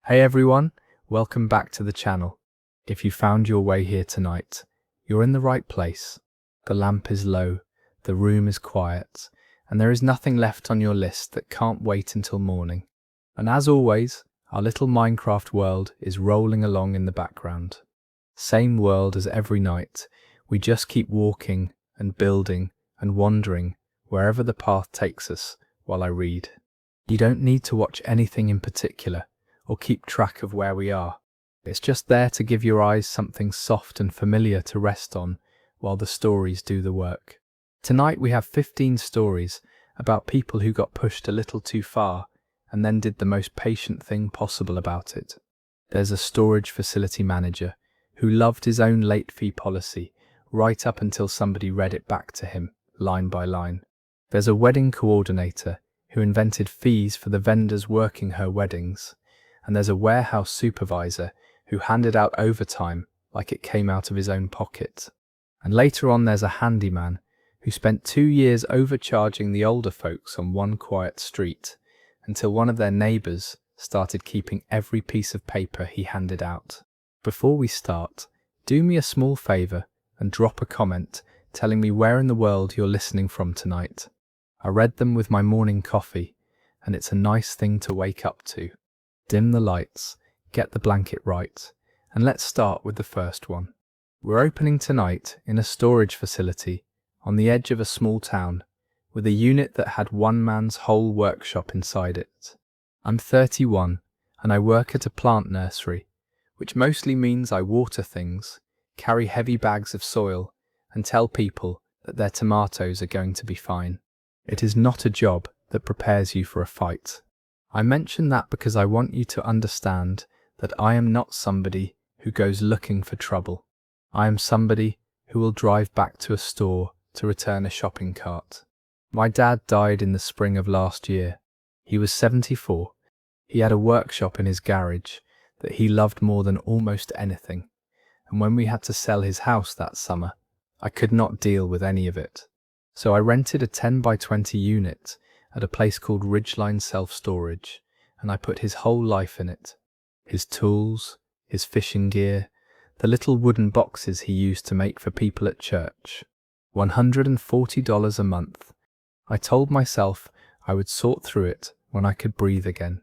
Hey everyone, welcome back to the channel. If you found your way here tonight, you're in the right place. The lamp is low, the room is quiet, and there is nothing left on your list that can't wait until morning. And as always, our little Minecraft world is rolling along in the background. Same world as every night, we just keep walking and building and wandering wherever the path takes us while I read. You don't need to watch anything in particular or keep track of where we are. It's just there to give your eyes something soft and familiar to rest on while the stories do the work. Tonight we have 15 stories about people who got pushed a little too far and then did the most patient thing possible about it. There's a storage facility manager who loved his own late fee policy right up until somebody read it back to him, line by line. There's a wedding coordinator who invented fees for the vendors working her weddings. And there's a warehouse supervisor who handed out overtime like it came out of his own pocket. And later on there's a handyman who spent 2 years overcharging the older folks on one quiet street until one of their neighbours started keeping every piece of paper he handed out. Before we start, do me a small favour and drop a comment telling me where in the world you're listening from tonight. I read them with my morning coffee, and it's a nice thing to wake up to. Dim the lights, get the blanket right, and let's start with the first one. We're opening tonight in a storage facility on the edge of a small town with a unit that had one man's whole workshop inside it. I'm 31 and I work at a plant nursery, which mostly means I water things, carry heavy bags of soil, and tell people that their tomatoes are going to be fine. It is not a job that prepares you for a fight. I mention that because I want you to understand that I am not somebody who goes looking for trouble. I am somebody who will drive back to a store to return a shopping cart. My dad died in the spring of last year. He was 74. He had a workshop in his garage that he loved more than almost anything. And when we had to sell his house that summer, I could not deal with any of it. So I rented a 10 by 20 unit at a place called Ridgeline Self-Storage, and I put his whole life in it. His tools, his fishing gear, the little wooden boxes he used to make for people at church. $140 a month. I told myself I would sort through it when I could breathe again.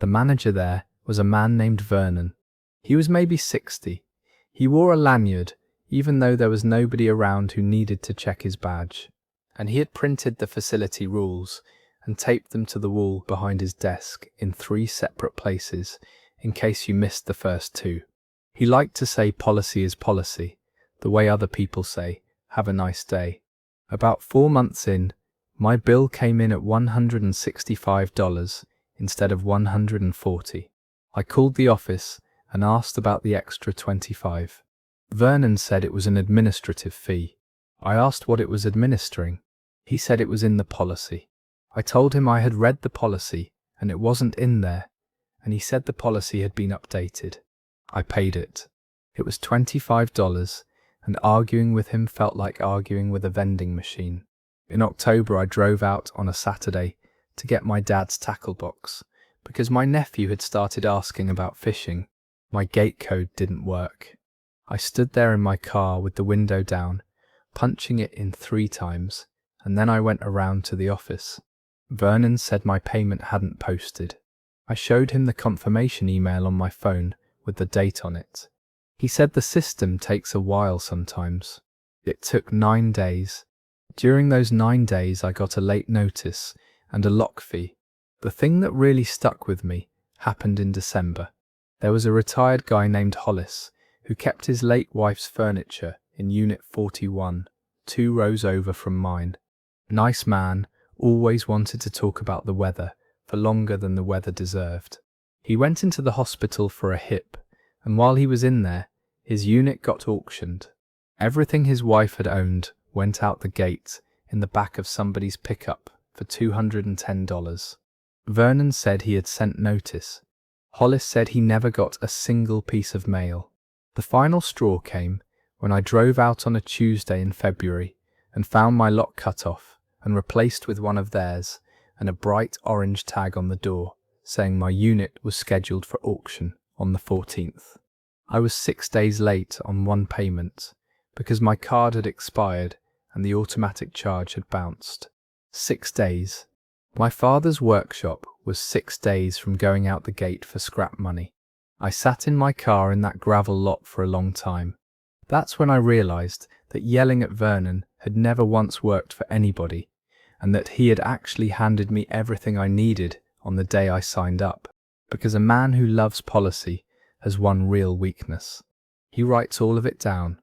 The manager there was a man named Vernon. He was maybe 60. He wore a lanyard, even though there was nobody around who needed to check his badge. And he had printed the facility rules and taped them to the wall behind his desk in 3 separate places in case you missed the first 2. He liked to say policy is policy, the way other people say, have a nice day. About 4 months in, my bill came in at $165 instead of $140. I called the office and asked about the extra $25. Vernon said it was an administrative fee. I asked what it was administering. He said it was in the policy. I told him I had read the policy and it wasn't in there, and he said the policy had been updated. I paid it. It was $25, and arguing with him felt like arguing with a vending machine. In October I drove out on a Saturday to get my dad's tackle box because my nephew had started asking about fishing. My gate code didn't work. I stood there in my car with the window down, punching it in 3 times, and then I went around to the office. Vernon said my payment hadn't posted. I showed him the confirmation email on my phone with the date on it. He said the system takes a while sometimes. It took 9 days. During those 9 days I got a late notice and a lock fee. The thing that really stuck with me happened in December. There was a retired guy named Hollis who kept his late wife's furniture in Unit 41, 2 rows over from mine. Nice man, always wanted to talk about the weather for longer than the weather deserved. He went into the hospital for a hip, and while he was in there, his unit got auctioned. Everything his wife had owned went out the gate in the back of somebody's pickup for $210. Vernon said he had sent notice. Hollis said he never got a single piece of mail. The final straw came when I drove out on a Tuesday in February and found my lock cut off and replaced with one of theirs and a bright orange tag on the door saying my unit was scheduled for auction on the 14th. I was 6 days late on one payment because my card had expired and the automatic charge had bounced. 6 days. My father's workshop was 6 days from going out the gate for scrap money. I sat in my car in that gravel lot for a long time. That's when I realised that yelling at Vernon had never once worked for anybody, and that he had actually handed me everything I needed on the day I signed up, because a man who loves policy has one real weakness. He writes all of it down.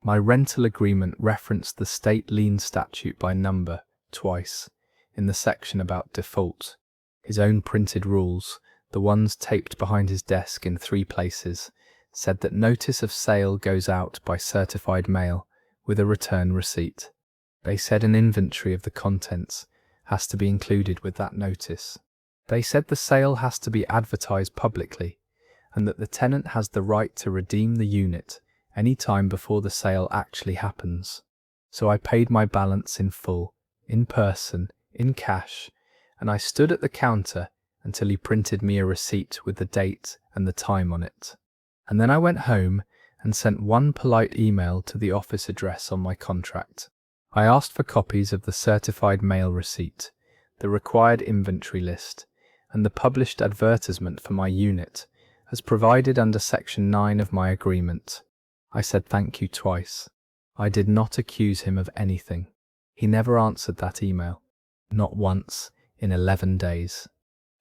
My rental agreement referenced the state lien statute by number twice in the section about default. His own printed rules, the ones taped behind his desk in 3 places, said that notice of sale goes out by certified mail with a return receipt. They said an inventory of the contents has to be included with that notice. They said the sale has to be advertised publicly and that the tenant has the right to redeem the unit any time before the sale actually happens. So I paid my balance in full, in person, in cash, and I stood at the counter until he printed me a receipt with the date and the time on it. And then I went home and sent one polite email to the office address on my contract. I asked for copies of the certified mail receipt, the required inventory list, and the published advertisement for my unit, as provided under Section 9 of my agreement. I said thank you twice. I did not accuse him of anything. He never answered that email. Not once in 11 days.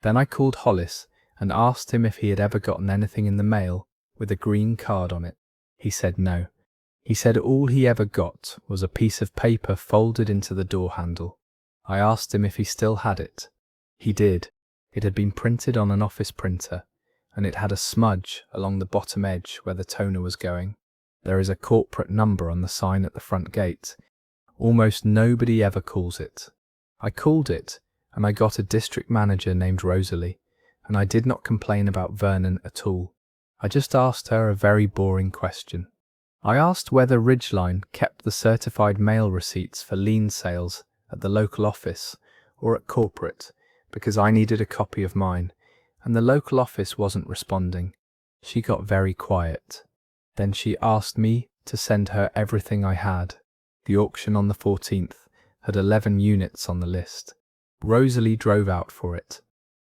Then I called Hollis and asked him if he had ever gotten anything in the mail with a green card on it. He said no. He said all he ever got was a piece of paper folded into the door handle. I asked him if he still had it. He did. It had been printed on an office printer, and it had a smudge along the bottom edge where the toner was going. There is a corporate number on the sign at the front gate. Almost nobody ever calls it. I called it, and I got a district manager named Rosalie, and I did not complain about Vernon at all. I just asked her a very boring question. I asked whether Ridgeline kept the certified mail receipts for lien sales at the local office or at corporate, because I needed a copy of mine, and the local office wasn't responding. She got very quiet. Then she asked me to send her everything I had. The auction on the 14th had 11 units on the list. Rosalie drove out for it.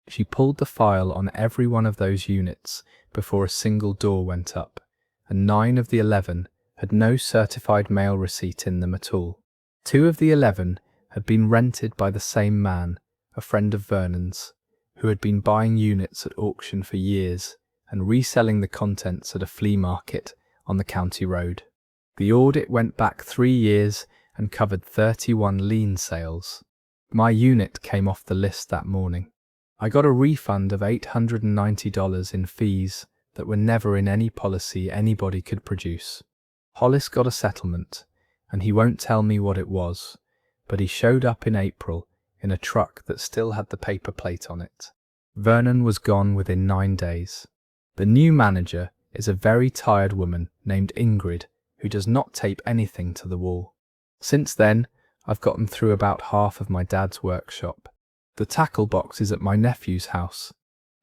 She pulled the file on every one of those units before a single door went up, and 9 of the 11 had no certified mail receipt in them at all. 2 of the 11 had been rented by the same man, a friend of Vernon's, who had been buying units at auction for years and reselling the contents at a flea market on the county road. The audit went back 3 years and covered 31 lien sales. My unit came off the list that morning. I got a refund of $890 in fees that were never in any policy anybody could produce. Hollis got a settlement, and he won't tell me what it was, but he showed up in April in a truck that still had the paper plate on it. Vernon was gone within 9 days. The new manager is a very tired woman named Ingrid who does not tape anything to the wall. Since then, I've gotten through about half of my dad's workshop. The tackle box is at my nephew's house.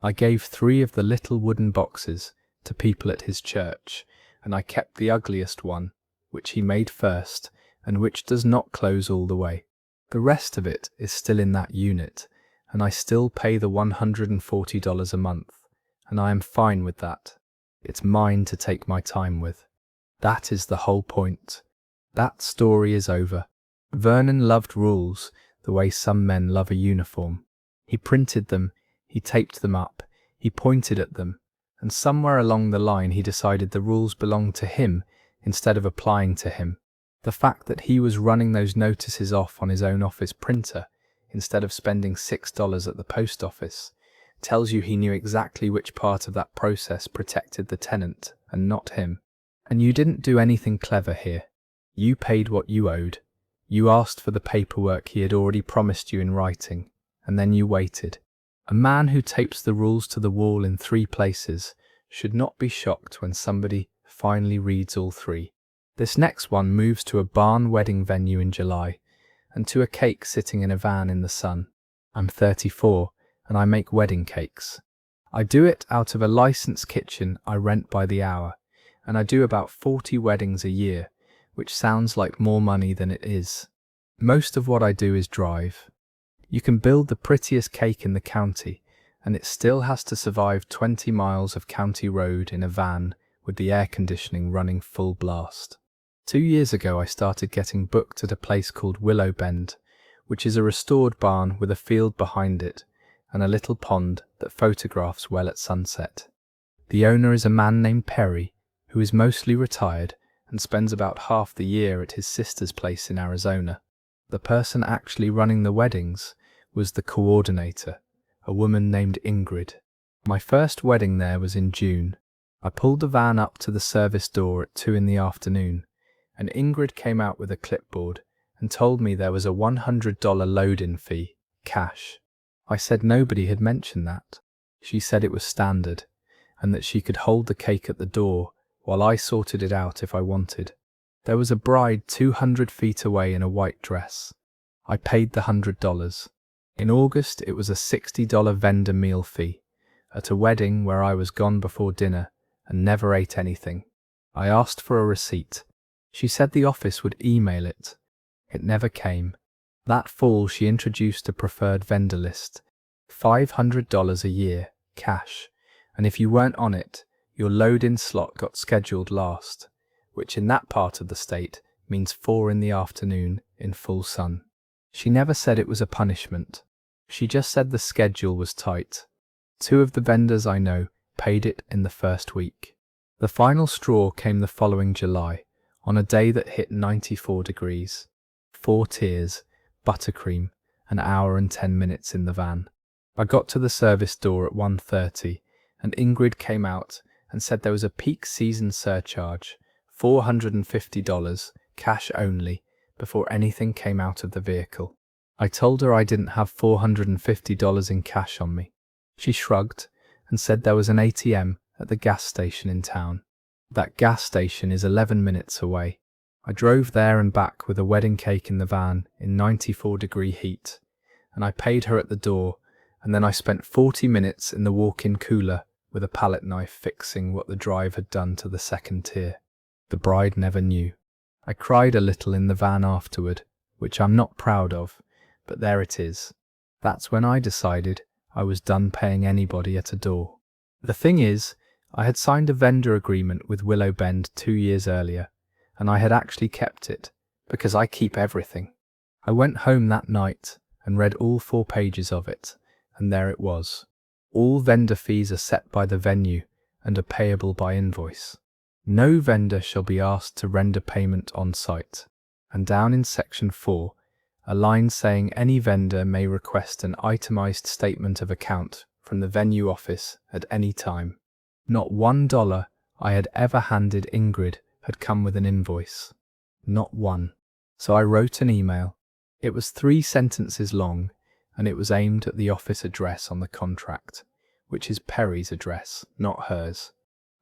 I gave 3 of the little wooden boxes to people at his church, and I kept the ugliest one, which he made first, and which does not close all the way. The rest of it is still in that unit, and I still pay the $140 a month, and I am fine with that. It's mine to take my time with. That is the whole point. That story is over. Vernon loved rules the way some men love a uniform. He printed them, he taped them up, he pointed at them, and somewhere along the line he decided the rules belonged to him instead of applying to him. The fact that he was running those notices off on his own office printer instead of spending $6 at the post office tells you he knew exactly which part of that process protected the tenant and not him. And you didn't do anything clever here. You paid what you owed. You asked for the paperwork he had already promised you in writing, and then you waited. A man who tapes the rules to the wall in 3 places should not be shocked when somebody finally reads all 3. This next one moves to a barn wedding venue in July, and to a cake sitting in a van in the sun. I'm 34, and I make wedding cakes. I do it out of a licensed kitchen I rent by the hour, and I do about 40 weddings a year, which sounds like more money than it is. Most of what I do is drive. You can build the prettiest cake in the county, and it still has to survive 20 miles of county road in a van with the air conditioning running full blast. 2 years ago I started getting booked at a place called Willow Bend, which is a restored barn with a field behind it and a little pond that photographs well at sunset. The owner is a man named Perry, who is mostly retired and spends about half the year at his sister's place in Arizona. The person actually running the weddings was the coordinator, a woman named Ingrid. My first wedding there was in June. I pulled the van up to the service door at 2 in the afternoon, and Ingrid came out with a clipboard and told me there was a $100 load-in fee, cash. I said nobody had mentioned that. She said it was standard, and that she could hold the cake at the door while I sorted it out if I wanted. There was a bride 200 feet away in a white dress. I paid the $100. In August, it was a $60 vendor meal fee, at a wedding where I was gone before dinner and never ate anything. I asked for a receipt. She said the office would email it. It never came. That fall, she introduced a preferred vendor list, $500 a year, cash, and if you weren't on it, your load-in slot got scheduled last, which in that part of the state means 4 in the afternoon in full sun. She never said it was a punishment. She just said the schedule was tight. 2 of the vendors I know paid it in the first week. The final straw came the following July, on a day that hit 94 degrees. 4 tiers, buttercream, an hour and 10 minutes in the van. I got to the service door at 1:30, and Ingrid came out and said there was a peak season surcharge, $450, cash only, before anything came out of the vehicle. I told her I didn't have $450 in cash on me. She shrugged and said there was an ATM at the gas station in town. That gas station is 11 minutes away. I drove there and back with a wedding cake in the van in 94-degree heat, and I paid her at the door, and then I spent 40 minutes in the walk-in cooler with a palette knife fixing what the drive had done to the second tier. The bride never knew. I cried a little in the van afterward, which I'm not proud of, but there it is. That's when I decided I was done paying anybody at a door. The thing is, I had signed a vendor agreement with Willow Bend 2 years earlier, and I had actually kept it, because I keep everything. I went home that night and read all 4 pages of it, and there it was. All vendor fees are set by the venue and are payable by invoice. No vendor shall be asked to render payment on site. And down in section 4, a line saying any vendor may request an itemized statement of account from the venue office at any time. Not $1 I had ever handed Ingrid had come with an invoice. Not one. So I wrote an email. It was 3 sentences long, and it was aimed at the office address on the contract, which is Perry's address, not hers.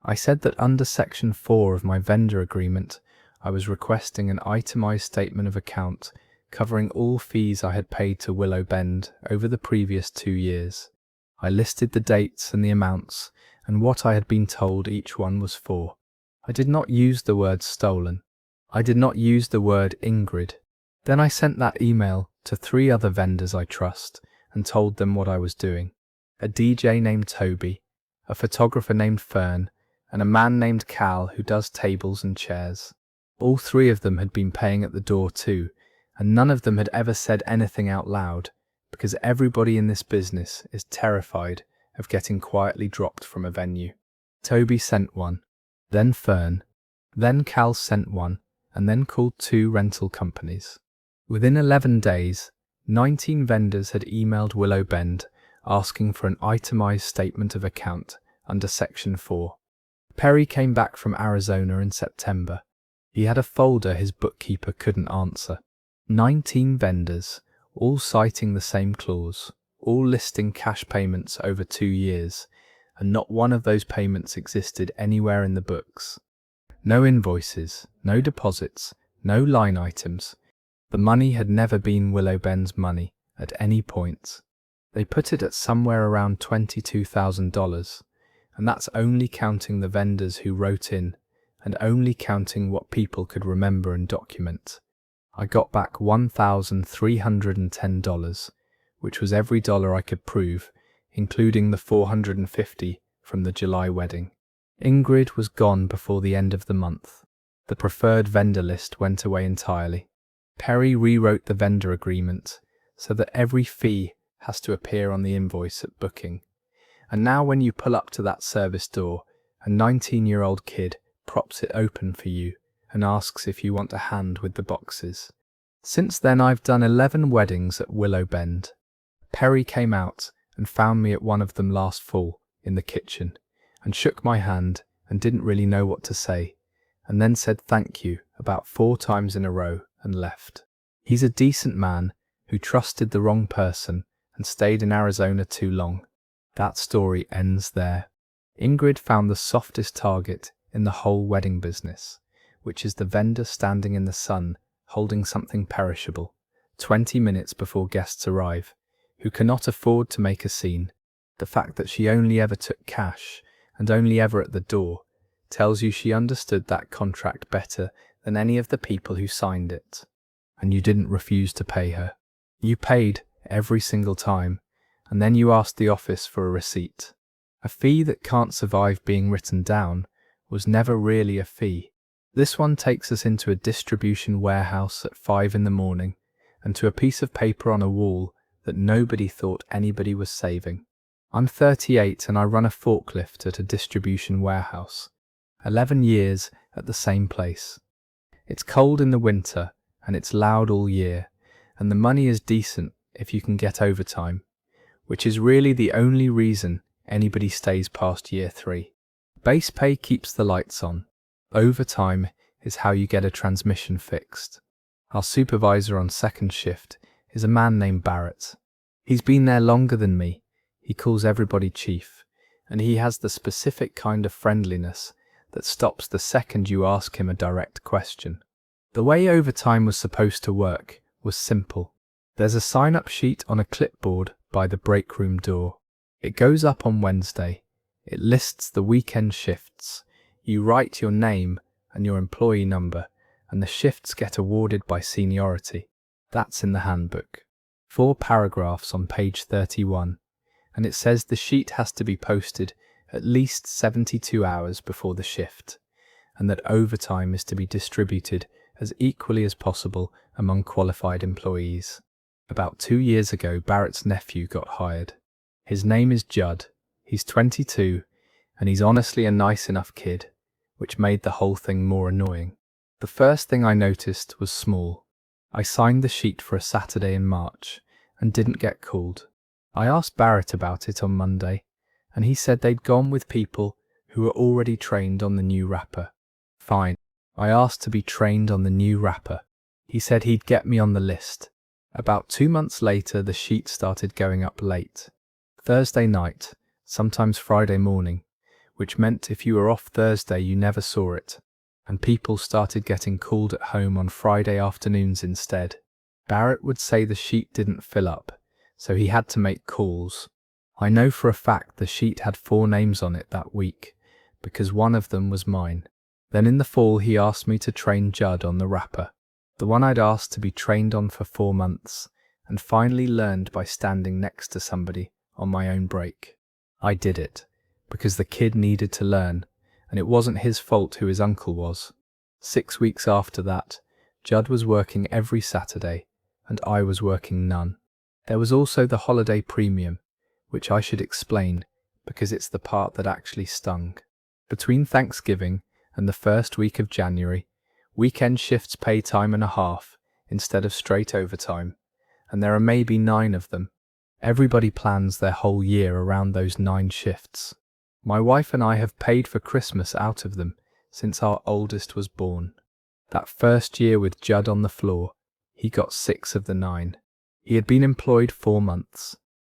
I said that under section 4 of my vendor agreement, I was requesting an itemized statement of account covering all fees I had paid to Willow Bend over the previous 2 years. I listed the dates and the amounts and what I had been told each one was for. I did not use the word stolen. I did not use the word Ingrid. Then I sent that email to 3 other vendors I trust and told them what I was doing. A DJ named Toby, a photographer named Fern, and a man named Cal who does tables and chairs. All 3 of them had been paying at the door too, and none of them had ever said anything out loud, because everybody in this business is terrified of getting quietly dropped from a venue. Toby sent one, then Fern, then Cal sent one, and then called 2 rental companies. Within 11 days, 19 vendors had emailed Willow Bend asking for an itemized statement of account under Section 4. Perry came back from Arizona in September. He had a folder his bookkeeper couldn't answer. 19 vendors, all citing the same clause, all listing cash payments over 2 years, and not one of those payments existed anywhere in the books. No invoices, no deposits, no line items. The money had never been Willow Bend's money at any point. They put it at somewhere around $22,000, and that's only counting the vendors who wrote in and only counting what people could remember and document. I got back $1,310, which was every dollar I could prove, including the $450 from the July wedding. Ingrid was gone before the end of the month. The preferred vendor list went away entirely. Perry rewrote the vendor agreement so that every fee has to appear on the invoice at booking. And now when you pull up to that service door, a 19-year-old kid props it open for you and asks if you want a hand with the boxes. Since then I've done 11 weddings at Willow Bend. Perry came out and found me at one of them last fall in the kitchen and shook my hand and didn't really know what to say, and then said thank you about 4 times in a row and left. He's a decent man who trusted the wrong person and stayed in Arizona too long. That story ends there. Ingrid found the softest target in the whole wedding business, which is the vendor standing in the sun holding something perishable 20 minutes before guests arrive, who cannot afford to make a scene. The fact that she only ever took cash and only ever at the door tells you she understood that contract better than any of the people who signed it. And you didn't refuse to pay her. You paid every single time, and then you asked the office for a receipt. A fee that can't survive being written down was never really a fee. This one takes us into a distribution warehouse at 5 in the morning and to a piece of paper on a wall that nobody thought anybody was saving. I'm 38 and I run a forklift at a distribution warehouse. 11 years at the same place. It's cold in the winter and it's loud all year, and the money is decent if you can get overtime, which is really the only reason anybody stays past year 3. Base pay keeps the lights on. Overtime is how you get a transmission fixed. Our supervisor on second shift is a man named Barrett. He's been there longer than me. He calls everybody chief, and he has the specific kind of friendliness that stops the second you ask him a direct question. The way overtime was supposed to work was simple. There's a sign-up sheet on a clipboard by the break room door. It goes up on Wednesday. It lists the weekend shifts. You write your name and your employee number, and the shifts get awarded by seniority. That's in the handbook. 4 paragraphs on page 31, and it says the sheet has to be posted at least 72 hours before the shift, and that overtime is to be distributed as equally as possible among qualified employees. About 2 years ago, Barrett's nephew got hired. His name is Judd. He's 22, and he's honestly a nice enough kid, which made the whole thing more annoying. The first thing I noticed was small. I signed the sheet for a Saturday in March and didn't get called. I asked Barrett about it on Monday, and he said they'd gone with people who were already trained on the new wrapper. Fine. I asked to be trained on the new wrapper. He said he'd get me on the list. About 2 months later, the sheet started going up late. Thursday night, sometimes Friday morning, which meant if you were off Thursday you never saw it, and people started getting called at home on Friday afternoons instead. Barrett would say the sheet didn't fill up, so he had to make calls. I know for a fact the sheet had 4 names on it that week, because one of them was mine. Then in the fall he asked me to train Judd on the wrapper, the one I'd asked to be trained on for 4 months, and finally learned by standing next to somebody on my own break. I did it, because the kid needed to learn, and it wasn't his fault who his uncle was. 6 weeks after that, Judd was working every Saturday, and I was working none. There was also the holiday premium, which I should explain, because it's the part that actually stung. Between Thanksgiving and the first week of January, weekend shifts pay time and a half instead of straight overtime, and there are maybe 9 of them. Everybody plans their whole year around those 9 shifts. My wife and I have paid for Christmas out of them since our oldest was born. That first year with Judd on the floor, he got 6 of the 9. He had been employed 4 months.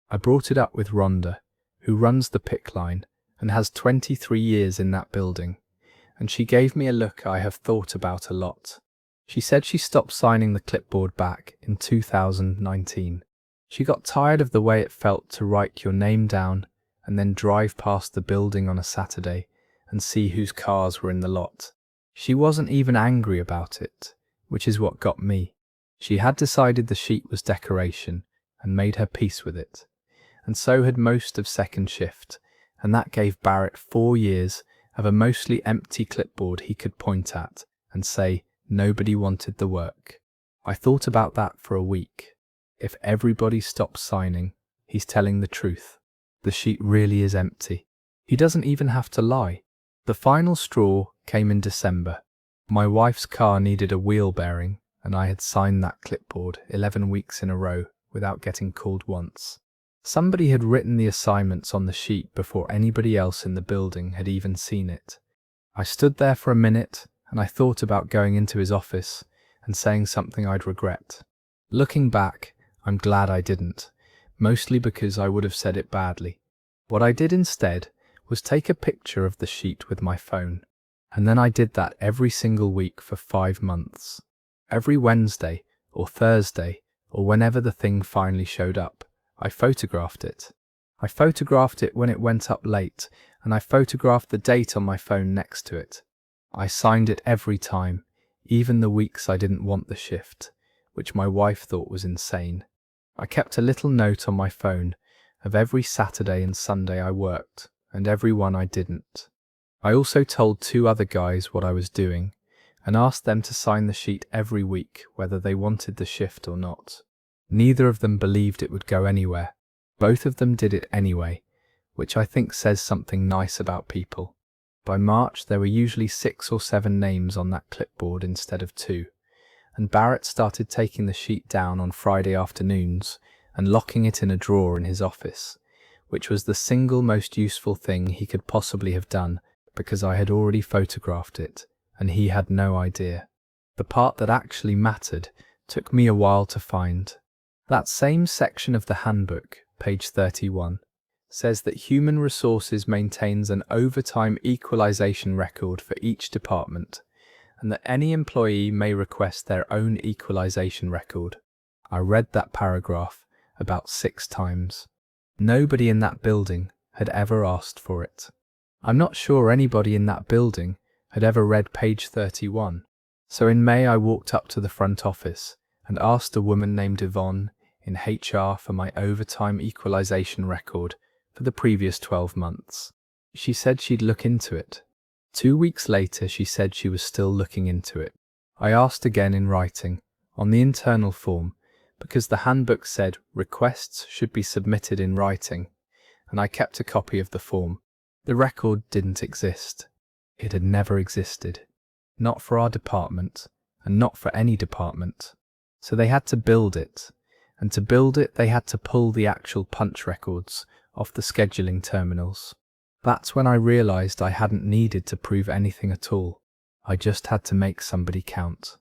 I brought it up with Rhonda, who runs the pick line and has 23 years in that building, and she gave me a look I have thought about a lot. She said she stopped signing the clipboard back in 2019. She got tired of the way it felt to write your name down and then drive past the building on a Saturday and see whose cars were in the lot. She wasn't even angry about it, which is what got me. She had decided the sheet was decoration and made her peace with it. And so had most of second shift, and that gave Barrett 4 years of a mostly empty clipboard he could point at and say nobody wanted the work. I thought about that for a week. If everybody stops signing, he's telling the truth. The sheet really is empty. He doesn't even have to lie. The final straw came in December. My wife's car needed a wheel bearing, and I had signed that clipboard 11 weeks in a row without getting called once. Somebody had written the assignments on the sheet before anybody else in the building had even seen it. I stood there for a minute, and I thought about going into his office and saying something I'd regret. Looking back, I'm glad I didn't, mostly because I would have said it badly. What I did instead was take a picture of the sheet with my phone, and then I did that every single week for 5 months. Every Wednesday or Thursday or whenever the thing finally showed up, I photographed it. I photographed it when it went up late, and I photographed the date on my phone next to it. I signed it every time, even the weeks I didn't want the shift, which my wife thought was insane. I kept a little note on my phone of every Saturday and Sunday I worked, and every one I didn't. I also told 2 other guys what I was doing, and asked them to sign the sheet every week whether they wanted the shift or not. Neither of them believed it would go anywhere. Both of them did it anyway, which I think says something nice about people. By March there were usually 6 or 7 names on that clipboard instead of 2, and Barrett started taking the sheet down on Friday afternoons and locking it in a drawer in his office, which was the single most useful thing he could possibly have done because I had already photographed it, and he had no idea. The part that actually mattered took me a while to find. That same section of the handbook, page 31, says that Human Resources maintains an overtime equalization record for each department, and that any employee may request their own equalization record. I read that paragraph about 6 times. Nobody in that building had ever asked for it. I'm not sure anybody in that building had ever read page 31. So in May I walked up to the front office and asked a woman named Yvonne in HR for my overtime equalization record for the previous 12 months. She said she'd look into it. 2 weeks later she said she was still looking into it. I asked again in writing, on the internal form, because the handbook said requests should be submitted in writing, and I kept a copy of the form. The record didn't exist. It had never existed. Not for our department, and not for any department. So they had to build it, and to build it they had to pull the actual punch records off the scheduling terminals. That's when I realized I hadn't needed to prove anything at all. I just had to make somebody count.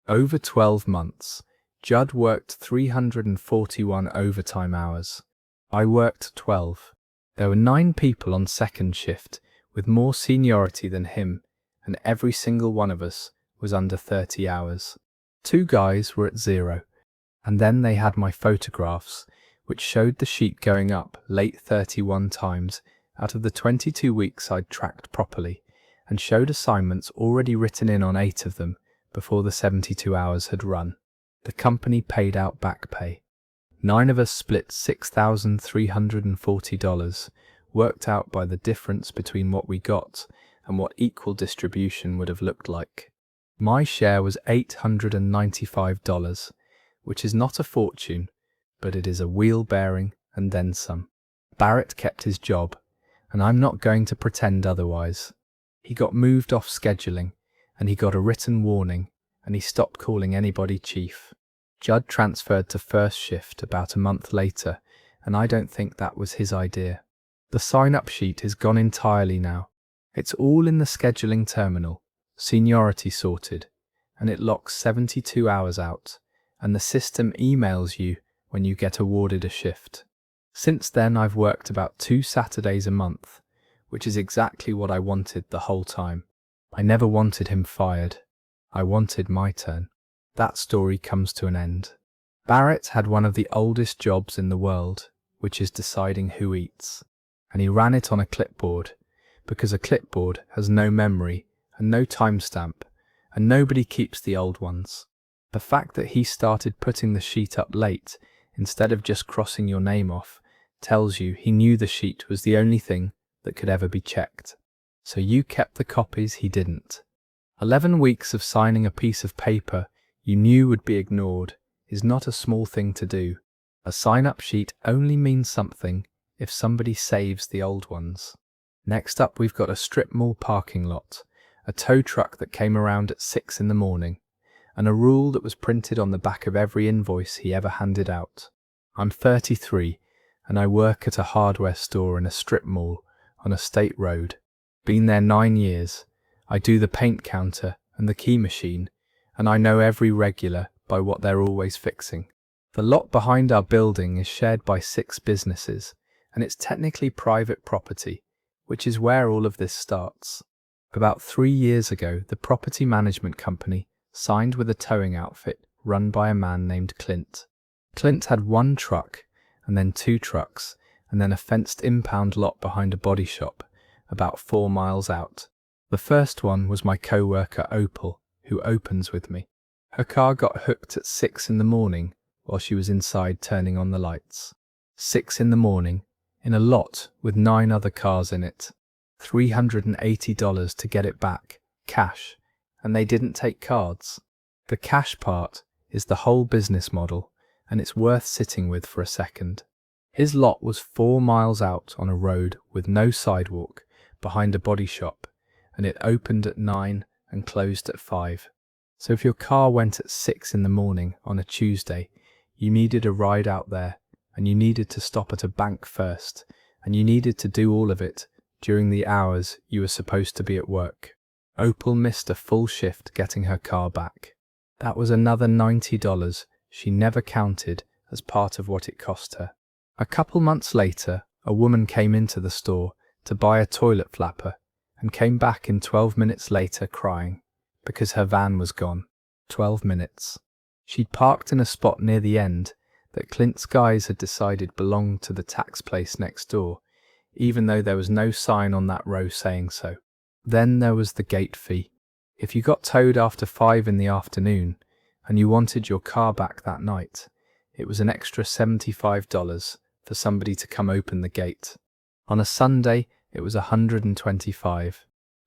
Over 12 months, Judd worked 341 overtime hours. I worked 12. There were 9 people on second shift with more seniority than him, and every single one of us was under 30 hours. 2 guys were at 0, and then they had my photographs, which showed the sheet going up late 31 times out of the 22 weeks I'd tracked properly, and showed assignments already written in on 8 of them before the 72 hours had run. The company paid out back pay. 9 of us split $6,340, worked out by the difference between what we got and what equal distribution would have looked like. My share was $895, which is not a fortune, but it is a wheel bearing and then some. Barrett kept his job, and I'm not going to pretend otherwise. He got moved off scheduling, and he got a written warning, and he stopped calling anybody chief. Judd transferred to first shift about a month later, and I don't think that was his idea. The sign-up sheet is gone entirely now. It's all in the scheduling terminal, seniority sorted, and it locks 72 hours out, and the system emails you when you get awarded a shift. Since then I've worked about 2 Saturdays a month, which is exactly what I wanted the whole time. I never wanted him fired. I wanted my turn. That story comes to an end. Barrett had one of the oldest jobs in the world, which is deciding who eats, and he ran it on a clipboard, because a clipboard has no memory and no timestamp, and nobody keeps the old ones. The fact that he started putting the sheet up late instead of just crossing your name off tells you he knew the sheet was the only thing that could ever be checked. So you kept the copies he didn't. 11 weeks of signing a piece of paper you knew would be ignored is not a small thing to do. A sign-up sheet only means something if somebody saves the old ones. Next up, we've got a strip mall parking lot, a tow truck that came around at 6 in the morning, and a rule that was printed on the back of every invoice he ever handed out. I'm 33, and I work at a hardware store in a strip mall on a state road. Been there 9 years. I do the paint counter and the key machine, and I know every regular by what they're always fixing. The lot behind our building is shared by 6 businesses, and it's technically private property, which is where all of this starts. About 3 years ago, the property management company signed with a towing outfit run by a man named Clint. Clint had 1 truck, and then 2 trucks, and then a fenced impound lot behind a body shop, about 4 miles out. The first one was my co-worker Opal, who opens with me. Her car got hooked at 6 in the morning while she was inside turning on the lights. 6 in the morning, in a lot with 9 other cars in it. $380 to get it back, cash, and they didn't take cards. The cash part is the whole business model, and it's worth sitting with for a second. His lot was 4 miles out on a road with no sidewalk, behind a body shop, and it opened at 9 and closed at 5. So if your car went at 6 in the morning on a Tuesday, you needed a ride out there, and you needed to stop at a bank first, and you needed to do all of it during the hours you were supposed to be at work. Opal missed a full shift getting her car back. That was another $90 she never counted as part of what it cost her. A couple months later, a woman came into the store to buy a toilet flapper and came back in 12 minutes later crying because her van was gone. 12 minutes. She'd parked in a spot near the end that Clint's guys had decided belonged to the tax place next door, even though there was no sign on that row saying so. Then there was the gate fee. If you got towed after 5 in the afternoon and you wanted your car back that night, it was an extra $75 for somebody to come open the gate. On a Sunday, it was $125.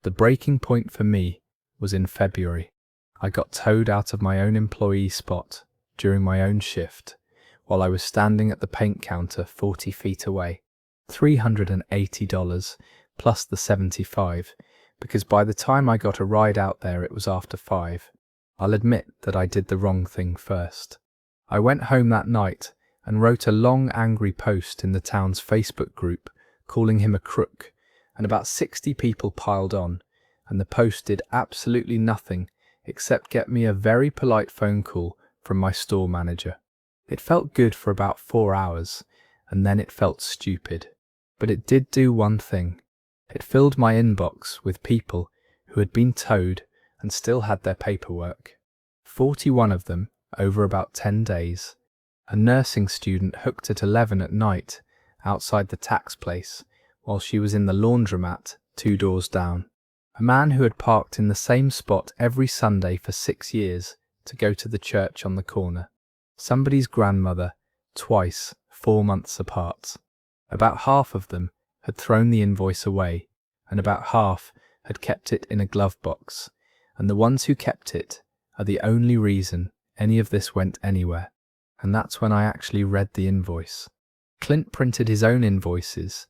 The breaking point for me was in February. I got towed out of my own employee spot during my own shift while I was standing at the paint counter 40 feet away. $380 plus the $75, because by the time I got a ride out there it was after 5. I'll admit that I did the wrong thing first. I went home that night and wrote a long angry post in the town's Facebook group calling him a crook, and about 60 people piled on, and the post did absolutely nothing except get me a very polite phone call from my store manager. It felt good for about 4 hours, and then it felt stupid. But it did do one thing. It filled my inbox with people who had been towed and still had their paperwork. 41 of them over about 10 days. A nursing student hooked at 11 at night outside the tax place while she was in the laundromat 2 doors down. A man who had parked in the same spot every Sunday for 6 years to go to the church on the corner. Somebody's grandmother, twice, 4 months apart. About half of them had thrown the invoice away, and about half had kept it in a glove box, and the ones who kept it are the only reason any of this went anywhere. And that's when I actually read the invoice. Clint printed his own invoices,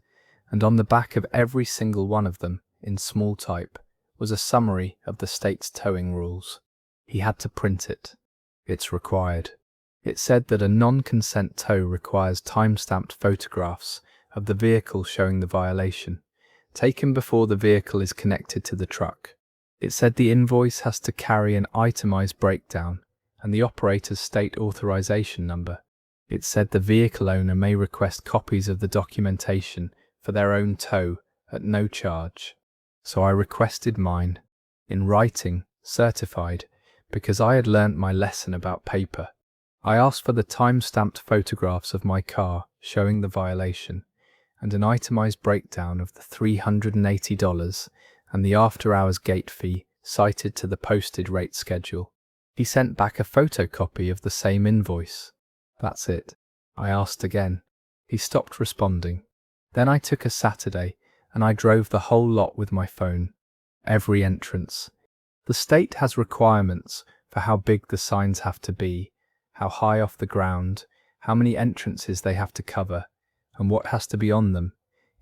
and on the back of every single one of them, in small type, was a summary of the state's towing rules. He had to print it. It's required. It said that a non-consent tow requires time-stamped photographs of the vehicle showing the violation, taken before the vehicle is connected to the truck. It said the invoice has to carry an itemized breakdown and the operator's state authorization number. It said the vehicle owner may request copies of the documentation for their own tow at no charge. So I requested mine, in writing, certified, because I had learnt my lesson about paper. I asked for the time-stamped photographs of my car showing the violation, and an itemized breakdown of the $380 and the after-hours gate fee cited to the posted rate schedule. He sent back a photocopy of the same invoice. That's it. I asked again. He stopped responding. Then I took a Saturday and I drove the whole lot with my phone. Every entrance. The state has requirements for how big the signs have to be, how high off the ground, how many entrances they have to cover, and what has to be on them,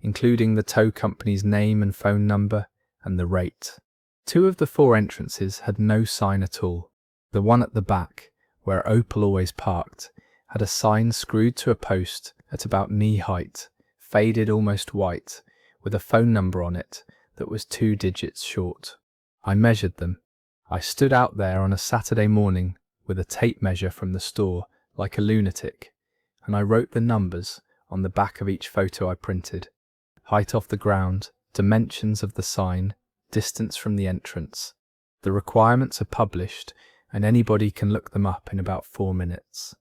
including the tow company's name and phone number and the rate. 2 of the 4 entrances had no sign at all. The one at the back, where Opal always parked, had a sign screwed to a post at about knee height, faded almost white, with a phone number on it that was 2 digits short. I measured them. I stood out there on a Saturday morning with a tape measure from the store like a lunatic, and I wrote the numbers on the back of each photo I printed. Height off the ground, dimensions of the sign, distance from the entrance. The requirements are published, and anybody can look them up in about 4 minutes.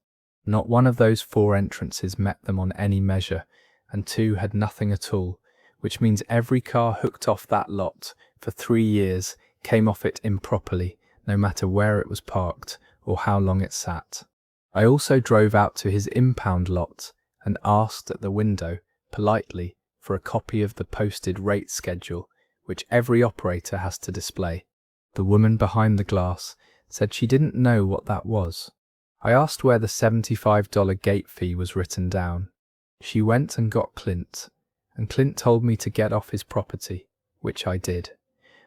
Not one of those 4 entrances met them on any measure, and 2 had nothing at all, which means every car hooked off that lot for 3 years came off it improperly, no matter where it was parked or how long it sat. I also drove out to his impound lot and asked at the window, politely, for a copy of the posted rate schedule, which every operator has to display. The woman behind the glass said she didn't know what that was. I asked where the $75 gate fee was written down. She went and got Clint, and Clint told me to get off his property, which I did,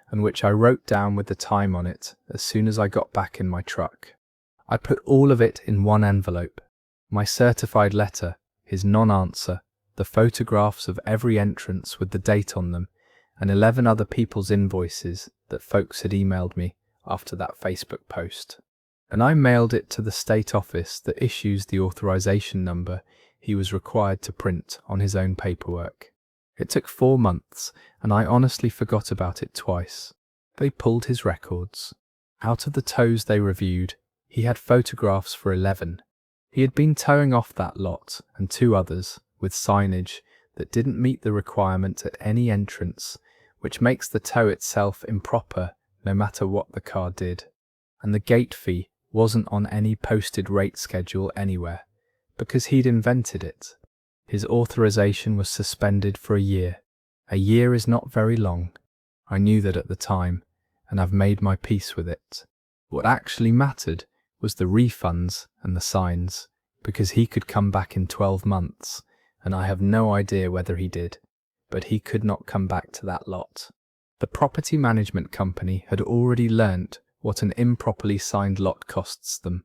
and which I wrote down with the time on it as soon as I got back in my truck. I put all of it in one envelope. My certified letter, his non-answer, the photographs of every entrance with the date on them, and 11 other people's invoices that folks had emailed me after that Facebook post. And I mailed it to the state office that issues the authorization number he was required to print on his own paperwork. It took 4 months, and I honestly forgot about it twice. They pulled his records. Out of the tows they reviewed, he had photographs for 11. He had been towing off that lot and 2 others with signage that didn't meet the requirement at any entrance, which makes the tow itself improper no matter what the car did. And the gate fee wasn't on any posted rate schedule anywhere, because he'd invented it. His authorization was suspended for a year. A year is not very long. I knew that at the time, and I've made my peace with it. What actually mattered was the refunds and the signs, because he could come back in 12 months, and I have no idea whether he did, but he could not come back to that lot. The property management company had already learnt what an improperly signed lot costs them,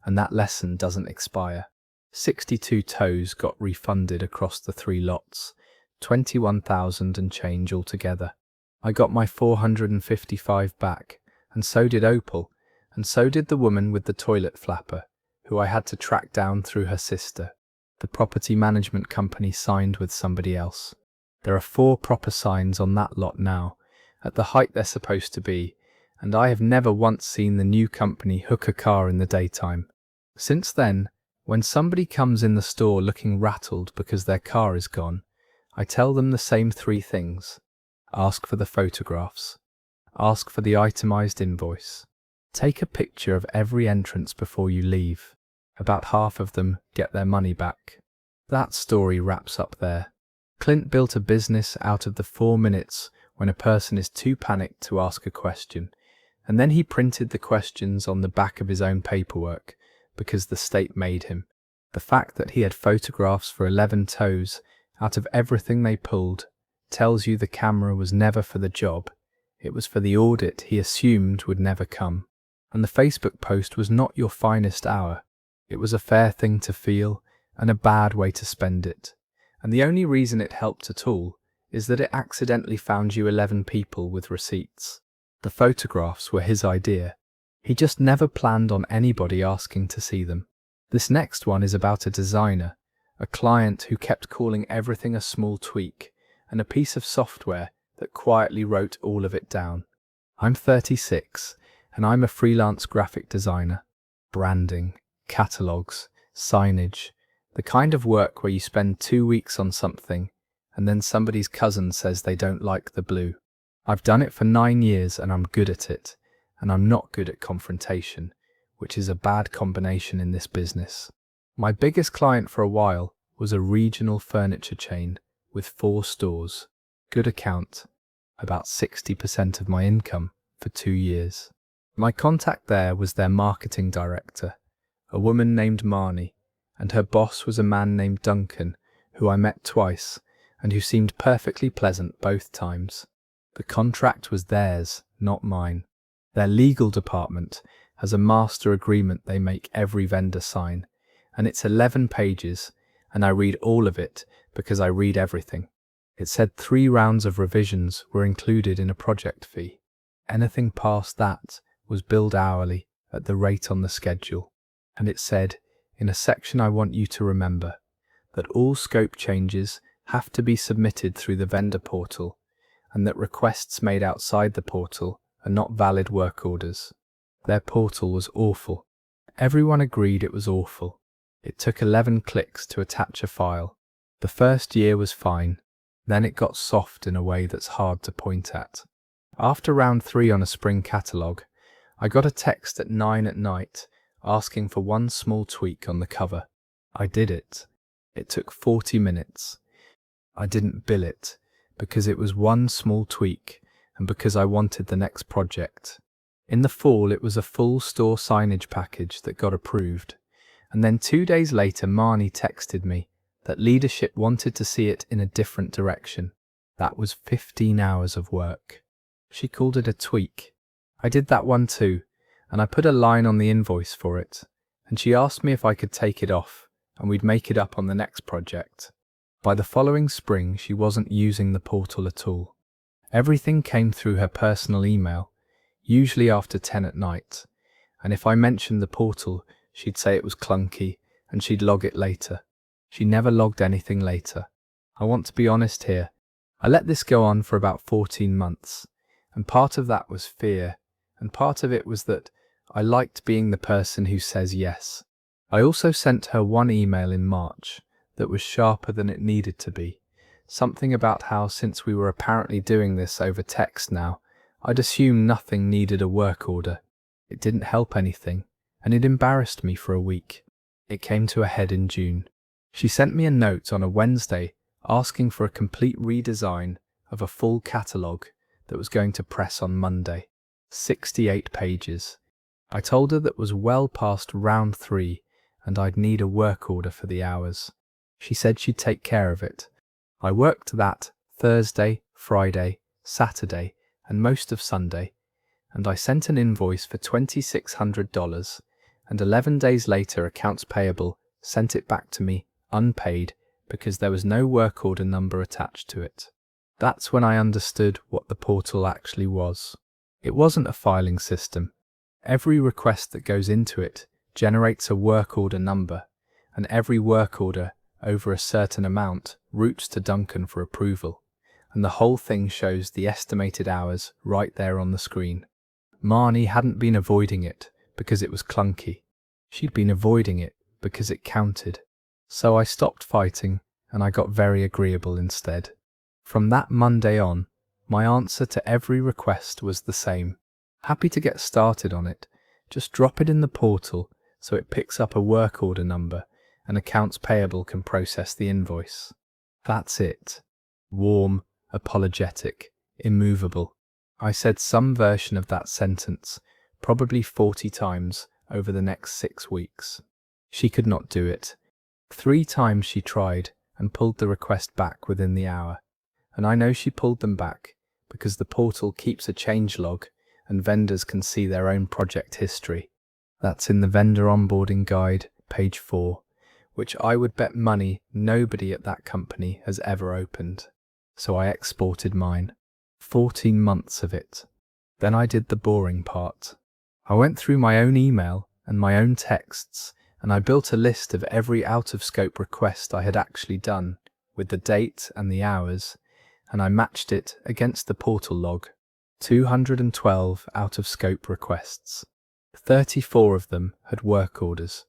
and that lesson doesn't expire. 62 tows got refunded across the 3 lots, 21,000 and change altogether. I got my 455 back, and so did Opal, and so did the woman with the toilet flapper, who I had to track down through her sister. The property management company signed with somebody else. There are 4 proper signs on that lot now, at the height they're supposed to be, and I have never once seen the new company hook a car in the daytime. Since then, when somebody comes in the store looking rattled because their car is gone, I tell them the same 3 things. Ask for the photographs. Ask for the itemized invoice. Take a picture of every entrance before you leave. About half of them get their money back. That story wraps up there. Clint built a business out of the 4 minutes when a person is too panicked to ask a question, and then he printed the questions on the back of his own paperwork because the state made him. The fact that he had photographs for 11 tows out of everything they pulled tells you the camera was never for the job. It was for the audit he assumed would never come. And the Facebook post was not your finest hour. It was a fair thing to feel and a bad way to spend it. And the only reason it helped at all is that it accidentally found you 11 people with receipts. The photographs were his idea. He just never planned on anybody asking to see them. This next one is about a designer, a client who kept calling everything a small tweak, and a piece of software that quietly wrote all of it down. I'm 36, and I'm a freelance graphic designer. Branding, catalogs, signage, the kind of work where you spend 2 weeks on something and then somebody's cousin says they don't like the blue. I've done it for 9 years and I'm good at it, and I'm not good at confrontation, which is a bad combination in this business. My biggest client for a while was a regional furniture chain with 4 stores. Good account, about 60% of my income for 2 years. My contact there was their marketing director, a woman named Marnie, and her boss was a man named Duncan, who I met twice and who seemed perfectly pleasant both times. The contract was theirs, not mine. Their legal department has a master agreement they make every vendor sign, and it's 11 pages, and I read all of it because I read everything. It said 3 rounds of revisions were included in a project fee. Anything past that was billed hourly at the rate on the schedule. And it said, in a section I want you to remember, that all scope changes have to be submitted through the vendor portal, and that requests made outside the portal are not valid work orders. Their portal was awful. Everyone agreed it was awful. It took 11 clicks to attach a file. The first year was fine. Then it got soft in a way that's hard to point at. After round 3 on a spring catalogue, I got a text at 9 at night asking for one small tweak on the cover. I did it. It took 40 minutes. I didn't bill it because it was one small tweak and because I wanted the next project. In the fall, it was a full store signage package that got approved. And then 2 days later, Marnie texted me that leadership wanted to see it in a different direction. That was 15 hours of work. She called it a tweak. I did that one too, and I put a line on the invoice for it, and she asked me if I could take it off, and we'd make it up on the next project. By the following spring, she wasn't using the portal at all. Everything came through her personal email, usually after 10 at night, and if I mentioned the portal, she'd say it was clunky, and she'd log it later. She never logged anything later. I want to be honest here. I let this go on for about 14 months, and part of that was fear, and part of it was that I liked being the person who says yes. I also sent her one email in March that was sharper than it needed to be, something about how since we were apparently doing this over text now, I'd assume nothing needed a work order. It didn't help anything, and it embarrassed me for a week. It came to a head in June. She sent me a note on a Wednesday asking for a complete redesign of a full catalogue that was going to press on Monday. 68 pages. I told her that was well past round 3 and I'd need a work order for the hours. She said she'd take care of it. I worked that Thursday, Friday, Saturday and most of Sunday, and I sent an invoice for $2,600, and 11 days later accounts payable sent it back to me unpaid because there was no work order number attached to it. That's when I understood what the portal actually was. It wasn't a filing system. Every request that goes into it generates a work order number, and every work order over a certain amount routes to Duncan for approval, and the whole thing shows the estimated hours right there on the screen. Marnie hadn't been avoiding it because it was clunky. She'd been avoiding it because it counted. So I stopped fighting and I got very agreeable instead. From that Monday on, my answer to every request was the same. Happy to get started on it. Just drop it in the portal so it picks up a work order number and accounts payable can process the invoice. That's it. Warm, apologetic, immovable. I said some version of that sentence, probably 40 times over the next 6 weeks. She could not do it. 3 times she tried and pulled the request back within the hour. And I know she pulled them back because the portal keeps a change log and vendors can see their own project history. That's in the vendor onboarding guide, page 4, which I would bet money nobody at that company has ever opened. So I exported mine. 14 months of it. Then I did the boring part. I went through my own email and my own texts, and I built a list of every out-of-scope request I had actually done, with the date and the hours, and I matched it against the portal log. 212 out-of-scope requests. 34 of them had work orders.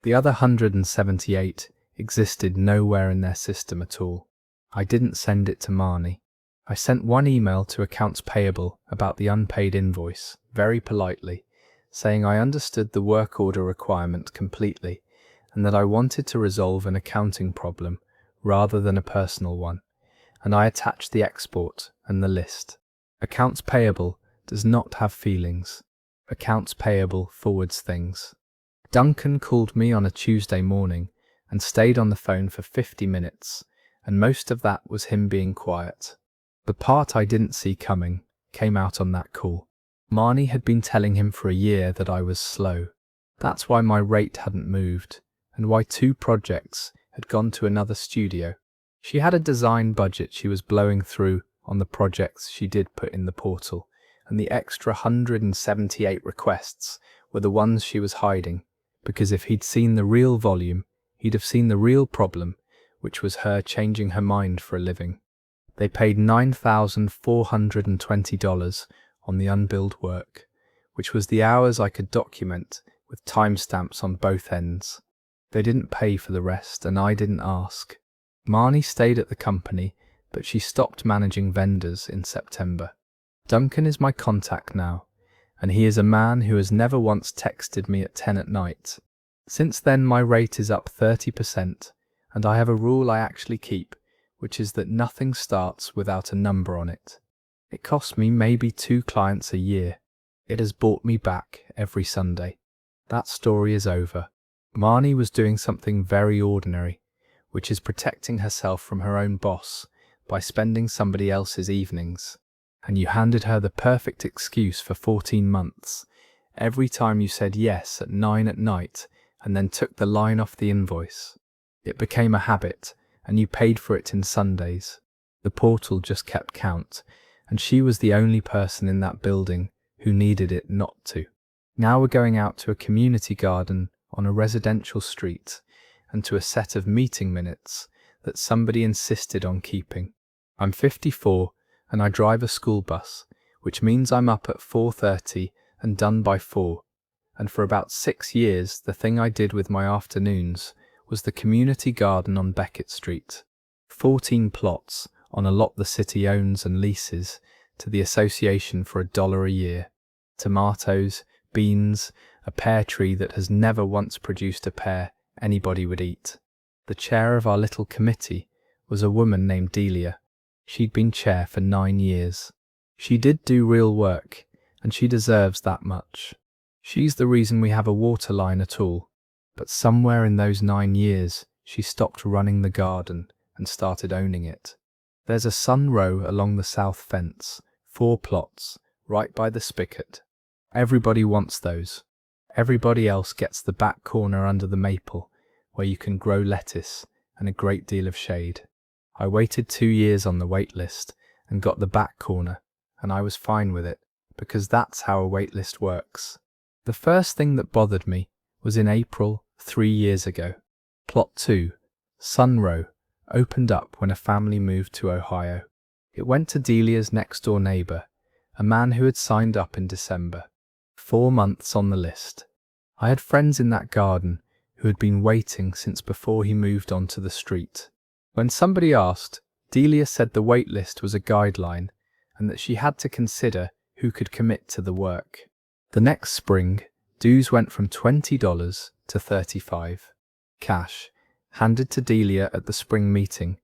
The other 178 existed nowhere in their system at all. I didn't send it to Marnie. I sent one email to accounts payable about the unpaid invoice, very politely, saying I understood the work order requirement completely and that I wanted to resolve an accounting problem rather than a personal one, and I attached the export and the list. Accounts payable does not have feelings. Accounts payable forwards things. Duncan called me on a Tuesday morning and stayed on the phone for 50 minutes, and most of that was him being quiet. The part I didn't see coming came out on that call. Marnie had been telling him for a year that I was slow. That's why my rate hadn't moved, and why 2 projects had gone to another studio. She had a design budget she was blowing through on the projects she did put in the portal, and the extra 178 requests were the ones she was hiding, because if he'd seen the real volume, he'd have seen the real problem, which was her changing her mind for a living. They paid $9,420 on the unbilled work, which was the hours I could document with timestamps on both ends. They didn't pay for the rest, and I didn't ask. Marnie stayed at the company, but she stopped managing vendors in September. Duncan is my contact now, and he is a man who has never once texted me at 10 at night. Since then my rate is up 30%, and I have a rule I actually keep, which is that nothing starts without a number on it. It costs me maybe 2 clients a year. It has bought me back every Sunday. That story is over. Marnie was doing something very ordinary, which is protecting herself from her own boss by spending somebody else's evenings. And you handed her the perfect excuse for 14 months. Every time you said yes at 9 at night and then took the line off the invoice. It became a habit, and you paid for it in Sundays. The portal just kept count, and she was the only person in that building who needed it not to. Now we're going out to a community garden on a residential street and to a set of meeting minutes that somebody insisted on keeping. I'm 54 and I drive a school bus, which means I'm up at 4:30 and done by 4. And for about 6 years, the thing I did with my afternoons was the community garden on Beckett Street. 14 plots on a lot the city owns and leases to the association for $1 a year. Tomatoes, beans, a pear tree that has never once produced a pear anybody would eat. The chair of our little committee was a woman named Delia. She'd been chair for 9 years. She did do real work, and she deserves that much. She's the reason we have a water line at all. But somewhere in those 9 years, she stopped running the garden and started owning it. There's a sun row along the south fence, 4 plots, right by the spigot. Everybody wants those. Everybody else gets the back corner under the maple, where you can grow lettuce and a great deal of shade. I waited 2 years on the wait list and got the back corner, and I was fine with it, because that's how a wait list works. The first thing that bothered me was in April 3 years ago. Plot 2, Sun Row, opened up when a family moved to Ohio. It went to Delia's next-door neighbour, a man who had signed up in December. 4 months on the list. I had friends in that garden who had been waiting since before he moved onto the street. When somebody asked, Delia said the wait list was a guideline and that she had to consider who could commit to the work. The next spring, dues went from $20 to $35. Cash, handed to Delia at the spring meeting,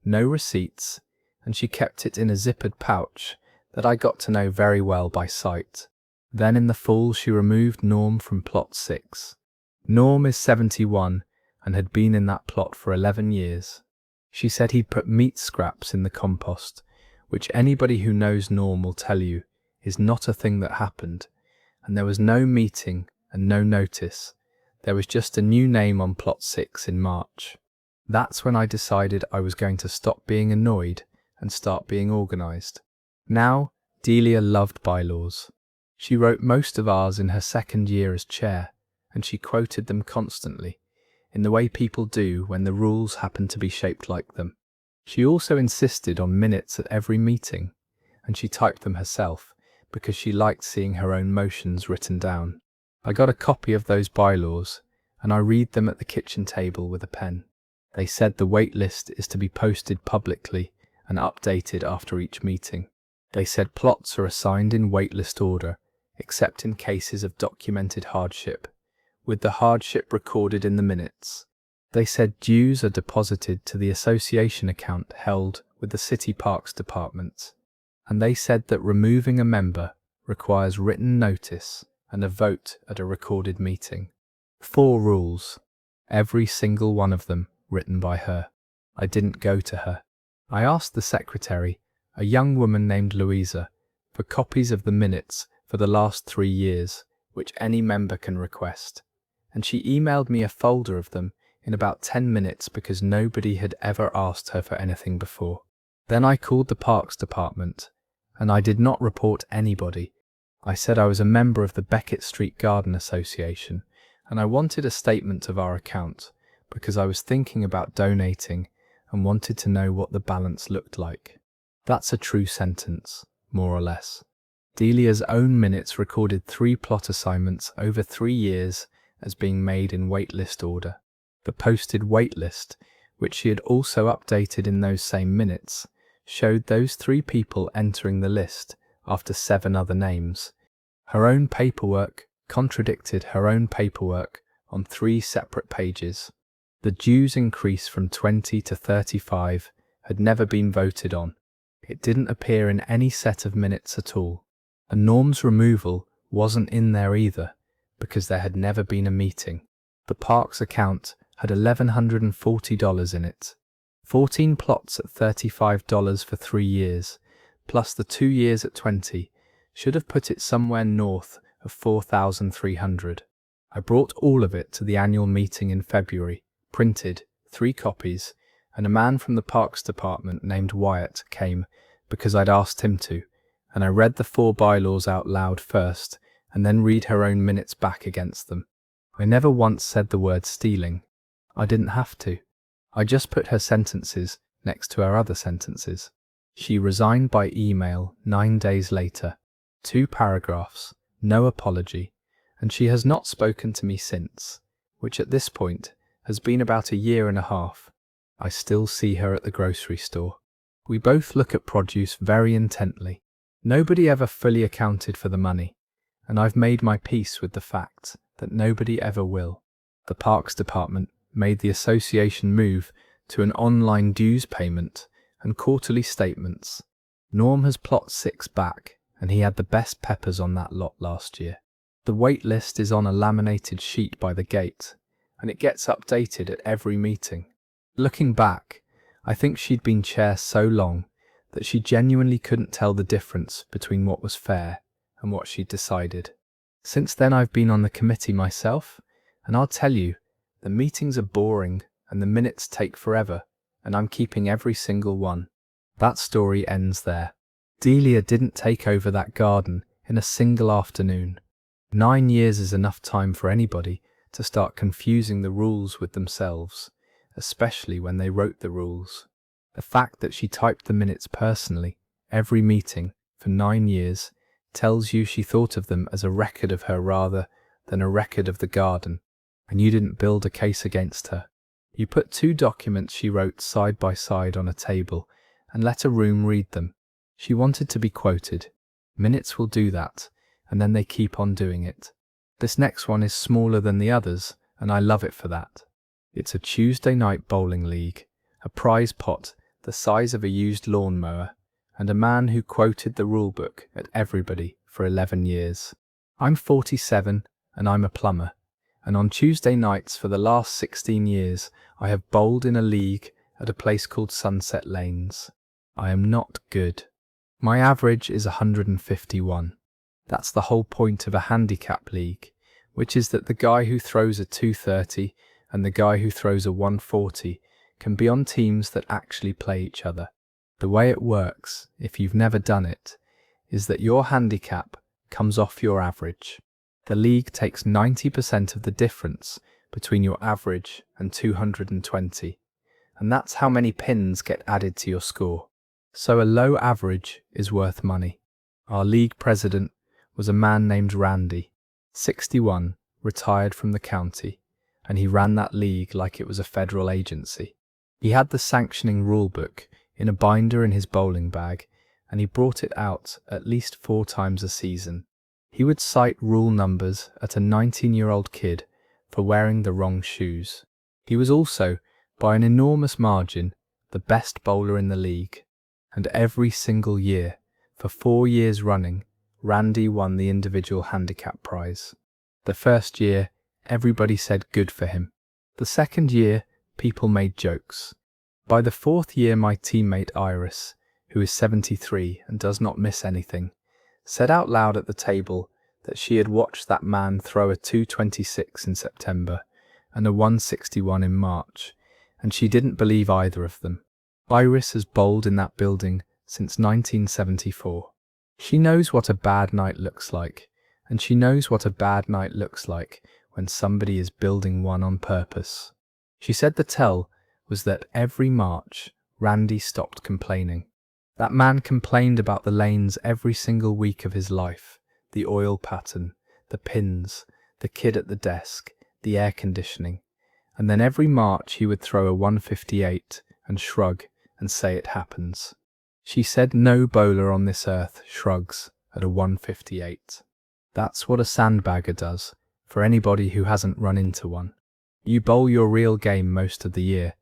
no receipts, and she kept it in a zippered pouch that I got to know very well by sight. Then in the fall she removed Norm from plot 6. Norm is 71 and had been in that plot for 11 years. She said he'd put meat scraps in the compost, which anybody who knows Norm will tell you is not a thing that happened, and there was no meeting and no notice. There was just a new name on plot 6 in March. That's when I decided I was going to stop being annoyed and start being organised. Now, Delia loved bylaws. She wrote most of ours in her second year as chair, and she quoted them constantly, in the way people do when the rules happen to be shaped like them. She also insisted on minutes at every meeting, and she typed them herself, because she liked seeing her own motions written down. I got a copy of those bylaws, and I read them at the kitchen table with a pen. They said the wait list is to be posted publicly and updated after each meeting. They said plots are assigned in waitlist order, except in cases of documented hardship, with the hardship recorded in the minutes. They said dues are deposited to the association account held with the City Parks Department, and they said that removing a member requires written notice and a vote at a recorded meeting. 4 rules, every single one of them written by her. I didn't go to her. I asked the secretary, a young woman named Louisa, for copies of the minutes for the last 3 years, which any member can request, and she emailed me a folder of them in about 10 minutes because nobody had ever asked her for anything before. Then I called the Parks Department, and I did not report anybody. I said I was a member of the Beckett Street Garden Association, and I wanted a statement of our account because I was thinking about donating and wanted to know what the balance looked like. That's a true sentence, more or less. Delia's own minutes recorded 3 plot assignments over 3 years as being made in waitlist order. The posted waitlist, which she had also updated in those same minutes, showed those 3 people entering the list after 7 other names. Her own paperwork contradicted her own paperwork on 3 separate pages. The dues increase from 20 to 35 had never been voted on. It didn't appear in any set of minutes at all. A norms removal wasn't in there either, because there had never been a meeting. The park's account had $1,140 in it. 14 plots at $35 for 3 years, plus the 2 years at 20, should have put it somewhere north of $4,300. I brought all of it to the annual meeting in February, printed 3 copies, and a man from the Parks Department named Wyatt came because I'd asked him to, and I read the 4 bylaws out loud first, and then read her own minutes back against them. I never once said the word stealing. I didn't have to. I just put her sentences next to her other sentences. She resigned by email 9 days later. 2 paragraphs, no apology, and she has not spoken to me since, which at this point has been about 1.5 years. I still see her at the grocery store. We both look at produce very intently. Nobody ever fully accounted for the money, and I've made my peace with the fact that nobody ever will. The Parks Department made the association move to an online dues payment and quarterly statements. Norm has plot 6 back, and he had the best peppers on that lot last year. The wait list is on a laminated sheet by the gate, and it gets updated at every meeting. Looking back, I think she'd been chair so long that she genuinely couldn't tell the difference between what was fair and what she'd decided. Since then I've been on the committee myself, and I'll tell you, the meetings are boring and the minutes take forever, and I'm keeping every single one. That story ends there. Delia didn't take over that garden in a single afternoon. 9 years is enough time for anybody to start confusing the rules with themselves, especially when they wrote the rules. The fact that she typed the minutes personally, every meeting, for 9 years, tells you she thought of them as a record of her rather than a record of the garden, and you didn't build a case against her. You put 2 documents she wrote side by side on a table and let a room read them. She wanted to be quoted. Minutes will do that, and then they keep on doing it. This next one is smaller than the others, and I love it for that. It's a Tuesday night bowling league, a prize pot the size of a used lawnmower, and a man who quoted the rulebook at everybody for 11 years. I'm 47 and I'm a plumber, and on Tuesday nights for the last 16 years I have bowled in a league at a place called Sunset Lanes. I am not good. My average is 151. That's the whole point of a handicap league, which is that the guy who throws a 230 and the guy who throws a 140 can be on teams that actually play each other. The way it works, if you've never done it, is that your handicap comes off your average. The league takes 90% of the difference between your average and 220, and that's how many pins get added to your score. So a low average is worth money. Our league president was a man named Randy, 61, retired from the county, and he ran that league like it was a federal agency. He had the sanctioning rule book in a binder in his bowling bag, and he brought it out at least 4 times a season. He would cite rule numbers at a 19-year-old kid for wearing the wrong shoes. He was also, by an enormous margin, the best bowler in the league. And every single year, for 4 years running, Randy won the individual handicap prize. The first year, everybody said good for him. The second year, people made jokes. By the 4th year, my teammate Iris, who is 73 and does not miss anything, said out loud at the table that she had watched that man throw a 226 in September and a 161 in March, and she didn't believe either of them. Iris has bowled in that building since 1974. She knows what a bad night looks like, and she knows what a bad night looks like when somebody is building one on purpose. She said the tell was that every March, Randy stopped complaining. That man complained about the lanes every single week of his life, the oil pattern, the pins, the kid at the desk, the air conditioning, and then every March he would throw a 158 and shrug and say it happens. She said no bowler on this earth shrugs at a 158. That's what a sandbagger does, for anybody who hasn't run into one. You bowl your real game most of the year,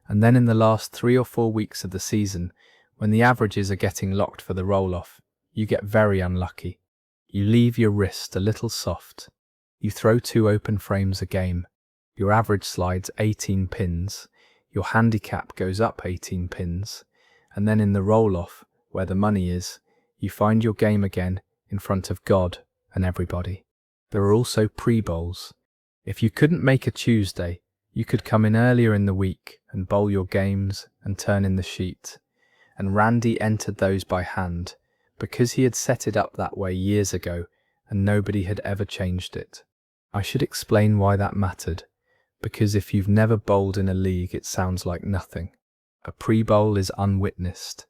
and then in the last 3 or 4 weeks of the season, when the averages are getting locked for the roll-off, you get very unlucky. You leave your wrist a little soft. You throw 2 open frames a game. Your average slides 18 pins. Your handicap goes up 18 pins. And then in the roll-off, where the money is, you find your game again in front of God and everybody. There are also pre-bowls. If you couldn't make a Tuesday, you could come in earlier in the week and bowl your games and turn in the sheet. And Randy entered those by hand, because he had set it up that way years ago and nobody had ever changed it. I should explain why that mattered, because if you've never bowled in a league it sounds like nothing. A pre-bowl is unwitnessed.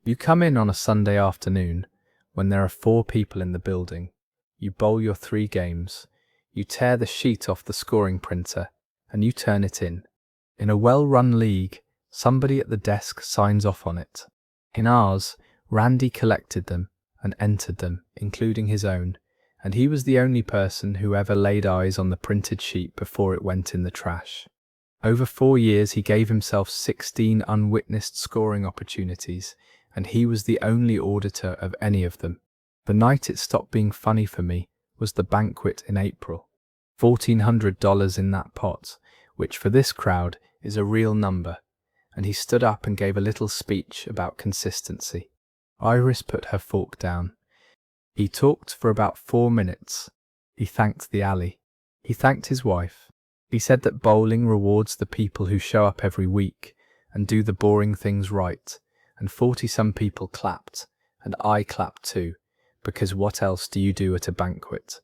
You come in on a Sunday afternoon when there are 4 people in the building. You bowl your 3 games. You tear the sheet off the scoring printer and you turn it in. In a well-run league, somebody at the desk signs off on it. In ours, Randy collected them and entered them, including his own, and he was the only person who ever laid eyes on the printed sheet before it went in the trash. Over 4 years, he gave himself 16 unwitnessed scoring opportunities, and he was the only auditor of any of them. The night it stopped being funny for me was the banquet in April. $1,400 in that pot, which for this crowd is a real number, and he stood up and gave a little speech about consistency. Iris put her fork down. He talked for about 4 minutes. He thanked the alley. He thanked his wife. He said that bowling rewards the people who show up every week and do the boring things right, and 40-some people clapped, and I clapped too, because what else do you do at a banquet?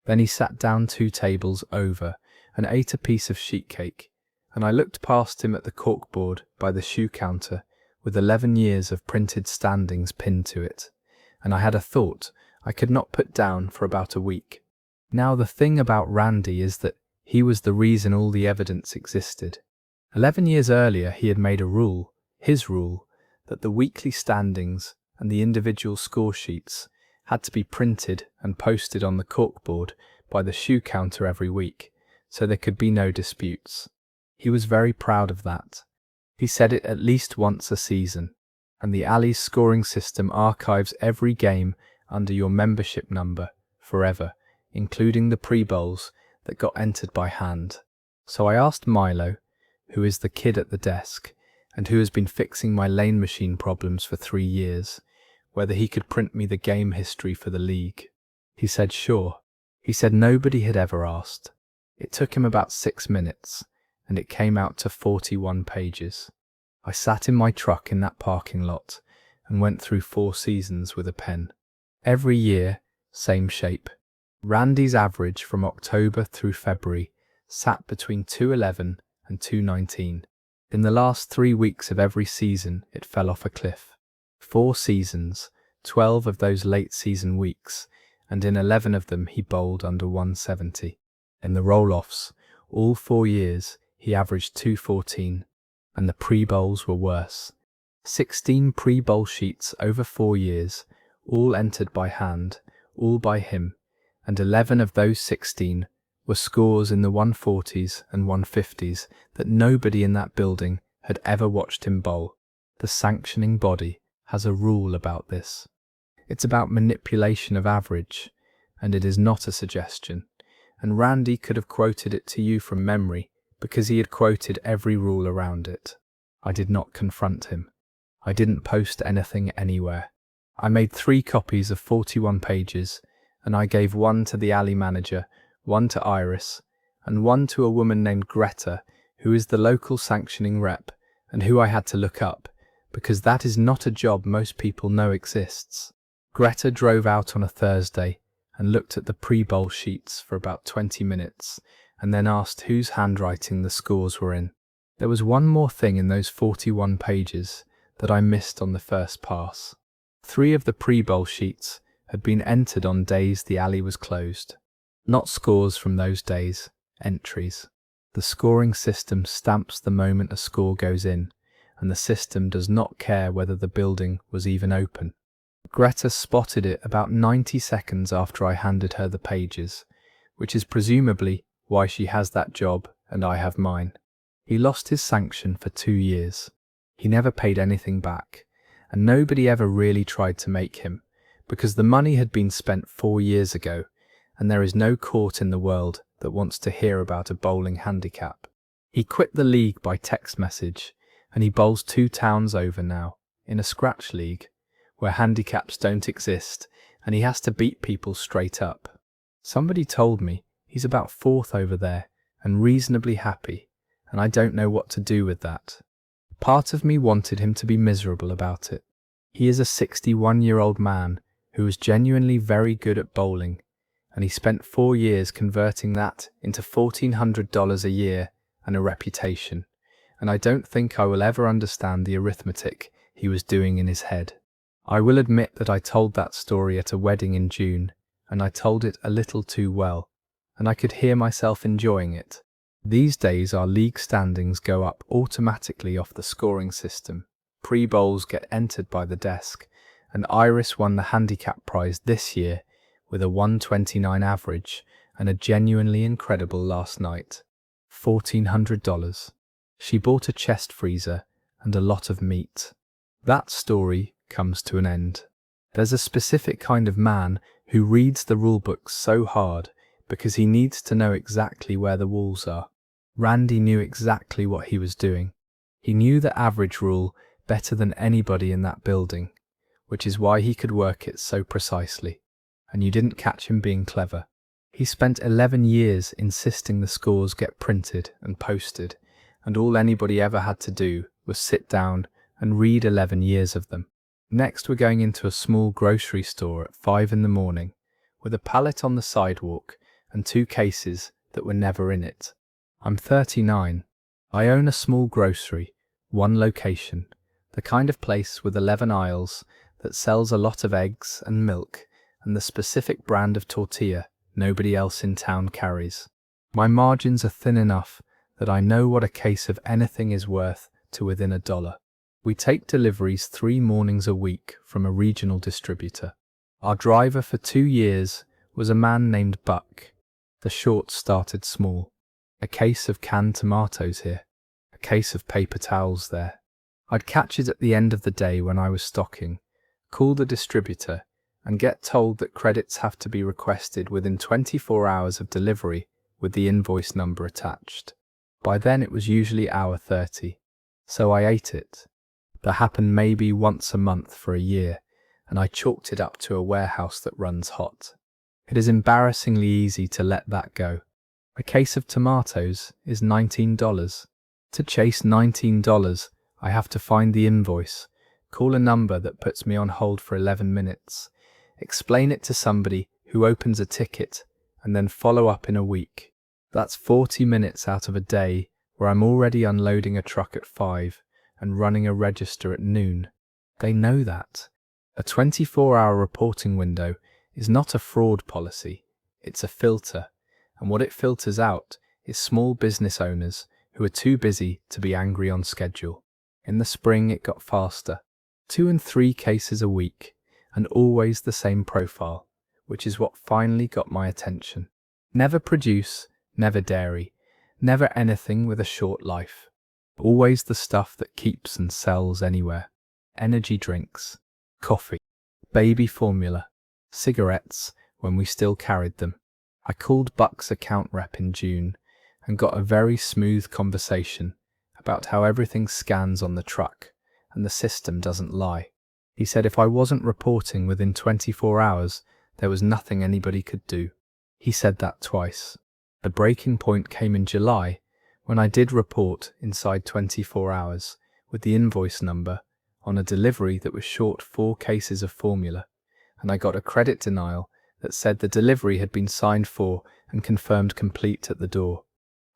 Then he sat down 2 tables over and ate a piece of sheet cake, and I looked past him at the corkboard by the shoe counter with 11 years of printed standings pinned to it, and I had a thought I could not put down for about a week. Now the thing about Randy is that he was the reason all the evidence existed. 11 years earlier he had made a rule, his rule, that the weekly standings and the individual score sheets had to be printed and posted on the corkboard by the shoe counter every week, so there could be no disputes. He was very proud of that. He said it at least once a season, and the Alley's scoring system archives every game under your membership number forever, including the pre-bowls that got entered by hand. So I asked Milo, who is the kid at the desk, and who has been fixing my lane machine problems for 3 years, whether he could print me the game history for the league. He said sure. He said nobody had ever asked. It took him about 6 minutes, and it came out to 41 pages. I sat in my truck in that parking lot and went through 4 seasons with a pen. Every year, same shape. Randy's average from October through February sat between 211 and 219. In the last 3 weeks of every season, it fell off a cliff. 4 seasons, 12 of those late season weeks, and in 11 of them he bowled under 170. In the roll-offs, All 4 years, he averaged 214, and the pre-bowls were worse. 16 pre-bowl sheets over 4 years, all entered by hand, all by him, and 11 of those 16 were scores in the 140s and 150s that nobody in that building had ever watched him bowl. The sanctioning body has a rule about this. It's about manipulation of average, and it is not a suggestion. And Randy could have quoted it to you from memory because he had quoted every rule around it. I did not confront him. I didn't post anything anywhere. I made 3 copies of 41 pages, and I gave one to the alley manager, one to Iris, and one to a woman named Greta, who is the local sanctioning rep, and who I had to look up, because that is not a job most people know exists. Greta drove out on a Thursday and looked at the pre-bowl sheets for about 20 minutes, and then asked whose handwriting the scores were in. There was one more thing in those 41 pages that I missed on the first pass. 3 of the pre-bowl sheets had been entered on days the alley was closed. Not scores from those days, entries. The scoring system stamps the moment a score goes in, and the system does not care whether the building was even open. Greta spotted it about 90 seconds after I handed her the pages, which is presumably why she has that job and I have mine. He lost his sanction for 2 years. He never paid anything back, and nobody ever really tried to make him, because the money had been spent 4 years ago, and there is no court in the world that wants to hear about a bowling handicap. He quit the league by text message, and he bowls 2 towns over now, in a scratch league, where handicaps don't exist, and he has to beat people straight up. Somebody told me he's about 4th over there, and reasonably happy, and I don't know what to do with that. Part of me wanted him to be miserable about it. He is a 61-year-old man who was genuinely very good at bowling, and he spent 4 years converting that into $1,400 a year and a reputation, and I don't think I will ever understand the arithmetic he was doing in his head. I will admit that I told that story at a wedding in June, and I told it a little too well, and I could hear myself enjoying it. These days our league standings go up automatically off the scoring system. Pre-bowls get entered by the desk, and Iris won the handicap prize this year with a 129 average and a genuinely incredible last night. $1,400. She bought a chest freezer and a lot of meat. That story comes to an end. There's a specific kind of man who reads the rulebooks so hard because he needs to know exactly where the walls are. Randy knew exactly what he was doing. He knew the average rule better than anybody in that building, which is why he could work it so precisely. And you didn't catch him being clever. He spent 11 years insisting the scores get printed and posted, and all anybody ever had to do was sit down and read 11 years of them. Next we're going into a small grocery store at 5 in the morning, with a pallet on the sidewalk and 2 cases that were never in it. I'm 39. I own a small grocery, 1 location, the kind of place with 11 aisles that sells a lot of eggs and milk and the specific brand of tortilla nobody else in town carries. My margins are thin enough that I know what a case of anything is worth to within $1. We take deliveries 3 mornings a week from a regional distributor. Our driver for 2 years was a man named Buck. The shorts started small. A case of canned tomatoes here, a case of paper towels there. I'd catch it at the end of the day when I was stocking, call the distributor, and get told that credits have to be requested within 24 hours of delivery with the invoice number attached. By then it was usually hour 30, so I ate it. That happened maybe once a month for a year, and I chalked it up to a warehouse that runs hot. It is embarrassingly easy to let that go. A case of tomatoes is $19. To chase $19, I have to find the invoice, call a number that puts me on hold for 11 minutes, explain it to somebody who opens a ticket, and then follow up in a week. That's 40 minutes out of a day where I'm already unloading a truck at 5 and running a register at noon. They know that. A 24-hour reporting window is not a fraud policy, it's a filter, and what it filters out is small business owners who are too busy to be angry on schedule. In the spring, it got faster. 2 and 3 cases a week, and always the same profile, which is what finally got my attention. Never produce, never dairy, never anything with a short life. Always the stuff that keeps and sells anywhere. Energy drinks, coffee, baby formula, cigarettes when we still carried them. I called Buck's account rep in June and got a very smooth conversation about how everything scans on the truck and the system doesn't lie. He said if I wasn't reporting within 24 hours, there was nothing anybody could do. He said that twice. The breaking point came in July when I did report inside 24 hours with the invoice number on a delivery that was short 4 cases of formula, and I got a credit denial that said the delivery had been signed for and confirmed complete at the door.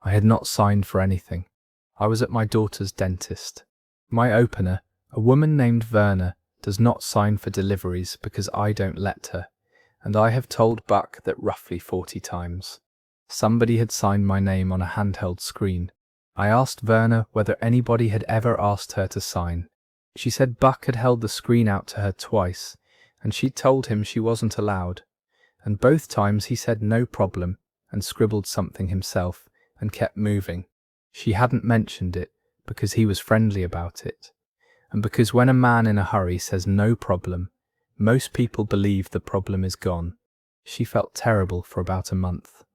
I had not signed for anything. I was at my daughter's dentist. My opener, a woman named Verna, does not sign for deliveries because I don't let her, and I have told Buck that roughly 40 times. Somebody had signed my name on a handheld screen. I asked Verna whether anybody had ever asked her to sign. She said Buck had held the screen out to her twice, and she'd told him she wasn't allowed. And both times he said no problem and scribbled something himself and kept moving. She hadn't mentioned it because he was friendly about it, and because when a man in a hurry says no problem, most people believe the problem is gone. She felt terrible for about a month.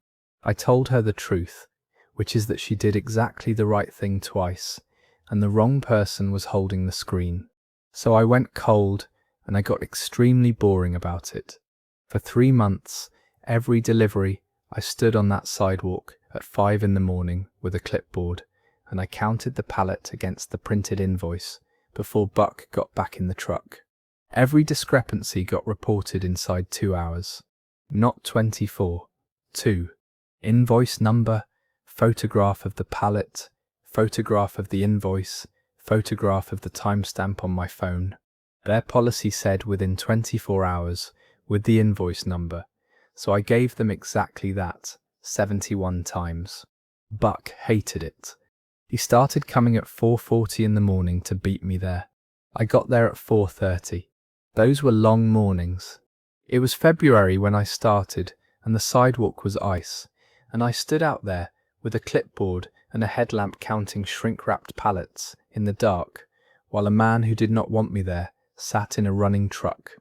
I told her the truth, which is that she did exactly the right thing twice, and the wrong person was holding the screen. So I went cold, and I got extremely boring about it. For 3 months, every delivery, I stood on that sidewalk at 5 in the morning with a clipboard, and I counted the pallet against the printed invoice before Buck got back in the truck. Every discrepancy got reported inside 2 hours. Not 24. 2. Invoice number, photograph of the pallet, photograph of the invoice, photograph of the timestamp on my phone. Their policy said within 24 hours with the invoice number, so I gave them exactly that, 71 times. Buck hated it. He started coming at 4:40 in the morning to beat me there. I got there at 4:30. Those were long mornings. It was February when I started, and the sidewalk was ice, and I stood out there with a clipboard and a headlamp counting shrink-wrapped pallets in the dark, while a man who did not want me there sat in a running truck.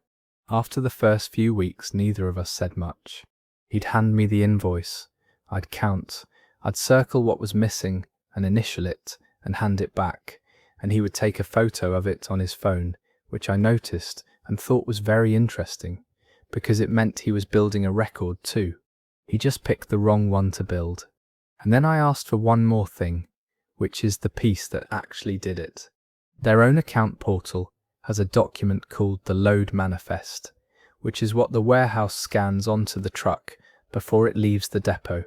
After the first few weeks, neither of us said much. He'd hand me the invoice. I'd count. I'd circle what was missing and initial it and hand it back, and he would take a photo of it on his phone, which I noticed and thought was very interesting, because it meant he was building a record too. He just picked the wrong one to build. And then I asked for one more thing, which is the piece that actually did it. Their own account portal has a document called the load manifest, which is what the warehouse scans onto the truck before it leaves the depot.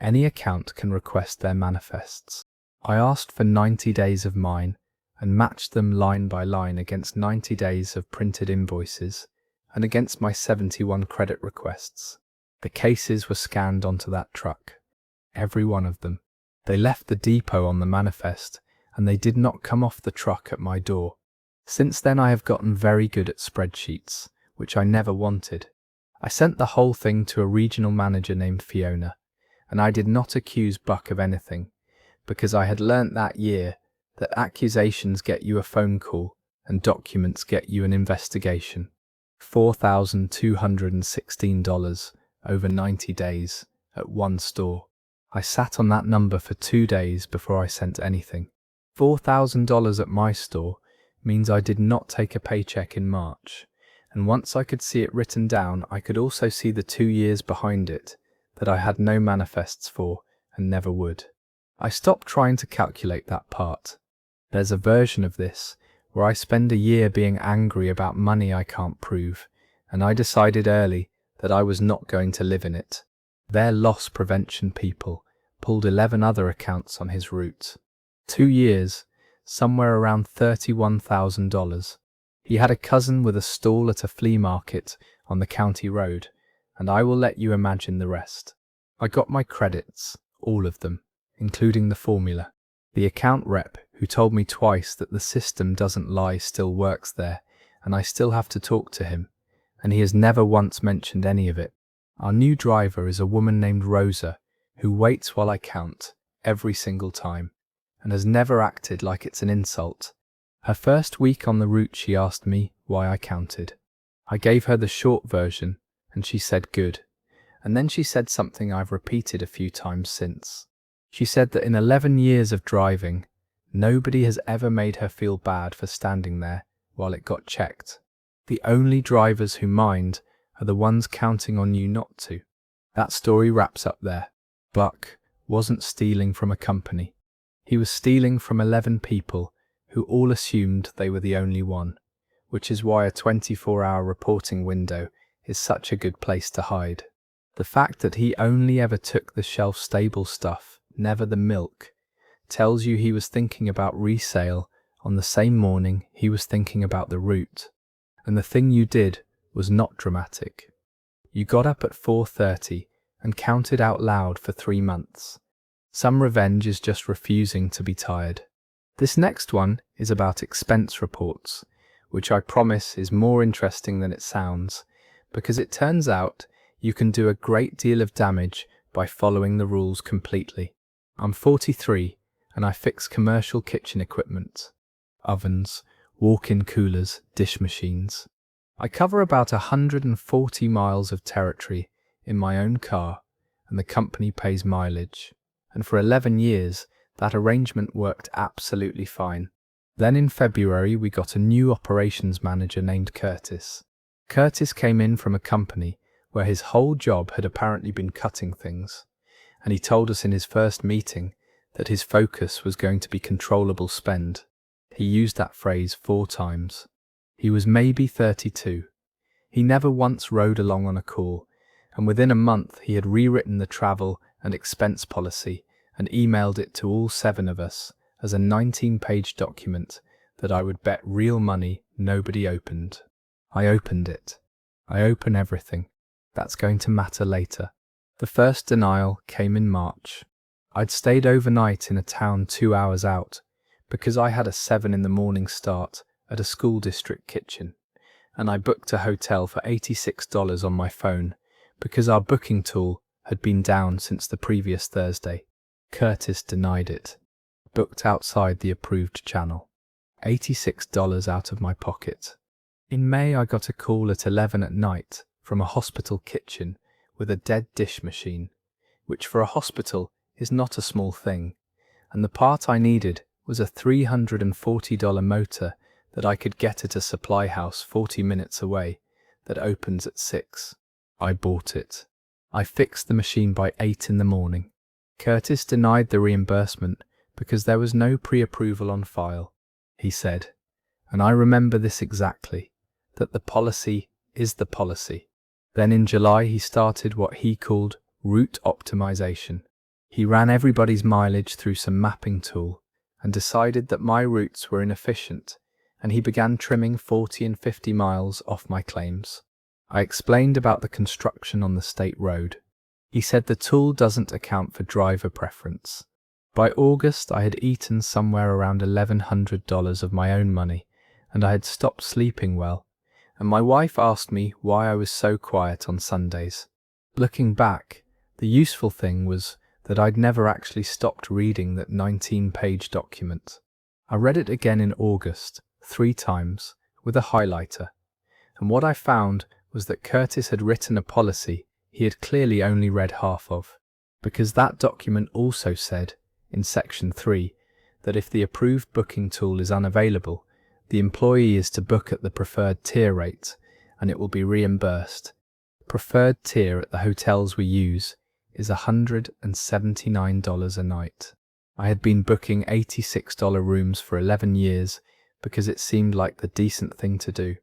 Any account can request their manifests. I asked for 90 days of mine and matched them line by line against 90 days of printed invoices and against my 71 credit requests. The cases were scanned onto that truck. Every one of them. They left the depot on the manifest, and they did not come off the truck at my door. Since then I have gotten very good at spreadsheets, which I never wanted. I sent the whole thing to a regional manager named Fiona, and I did not accuse Buck of anything, because I had learnt that year that accusations get you a phone call and documents get you an investigation. $4,216 over 90 days at one store. I sat on that number for 2 days before I sent anything. $4,000 at my store means I did not take a paycheck in March, and once I could see it written down, I could also see the 2 years behind it that I had no manifests for and never would. I stopped trying to calculate that part. There's a version of this where I spend a year being angry about money I can't prove, and I decided early that I was not going to live in it. Their loss prevention people pulled 11 other accounts on his route. 2 years, somewhere around $31,000. He had a cousin with a stall at a flea market on the county road, and I will let you imagine the rest. I got my credits, all of them. including the formula. The account rep, who told me twice that the system doesn't lie, still works there, and I still have to talk to him, and he has never once mentioned any of it. Our new driver is a woman named Rosa, who waits while I count, every single time, and has never acted like it's an insult. Her first week on the route she asked me why I counted. I gave her the short version, and she said good. And then she said something I've repeated a few times since. She said that in 11 years of driving, nobody has ever made her feel bad for standing there while it got checked. The only drivers who mind are the ones counting on you not to. That story wraps up there. Buck wasn't stealing from a company. He was stealing from 11 people who all assumed they were the only one, which is why a 24-hour reporting window is such a good place to hide. The fact that he only ever took the shelf-stable stuff, never the milk, tells you he was thinking about resale on the same morning he was thinking about the route. And the thing you did was not dramatic. You got up at 4:30 and counted out loud for 3 months. Some revenge is just refusing to be tired. This next one is about expense reports, which I promise is more interesting than it sounds, because it turns out you can do a great deal of damage by following the rules completely. I'm 43 and I fix commercial kitchen equipment, ovens, walk-in coolers, dish machines. I cover about 140 miles of territory in my own car, and the company pays mileage. And for 11 years, that arrangement worked absolutely fine. Then in February, we got a new operations manager named Curtis. Curtis came in from a company where his whole job had apparently been cutting things, and he told us in his first meeting that his focus was going to be controllable spend. He used that phrase 4 times. He was maybe 32. He never once rode along on a call, and within a month he had rewritten the travel and expense policy and emailed it to all 7 of us as a 19-page document that I would bet real money nobody opened. I opened it. I open everything. That's going to matter later. The first denial came in March. I'd stayed overnight in a town 2 hours out because I had a 7 in the morning start at a school district kitchen, and I booked a hotel for $86 on my phone because our booking tool had been down since the previous Thursday. Curtis denied it. Booked outside the approved channel. $86 out of my pocket. In May I got a call at 11 at night from a hospital kitchen with a dead dish machine, which for a hospital is not a small thing, and the part I needed was a $340 motor that I could get at a supply house 40 minutes away that opens at 6. I bought it. I fixed the machine by 8 in the morning. Curtis denied the reimbursement because there was no pre-approval on file. He said, and I remember this exactly, that the policy is the policy. Then in July he started what he called route optimization. He ran everybody's mileage through some mapping tool and decided that my routes were inefficient, and he began trimming 40 and 50 miles off my claims. I explained about the construction on the state road. He said the tool doesn't account for driver preference. By August I had eaten somewhere around $1,100 of my own money, and I had stopped sleeping well, and my wife asked me why I was so quiet on Sundays. Looking back, the useful thing was that I'd never actually stopped reading that 19-page document. I read it again in August, 3 times, with a highlighter, and what I found was that Curtis had written a policy he had clearly only read half of, because that document also said, in section 3, that if the approved booking tool is unavailable, the employee is to book at the preferred tier rate, and it will be reimbursed. Preferred tier at the hotels we use is $179 a night. I had been booking $86 rooms for 11 years because it seemed like the decent thing to do.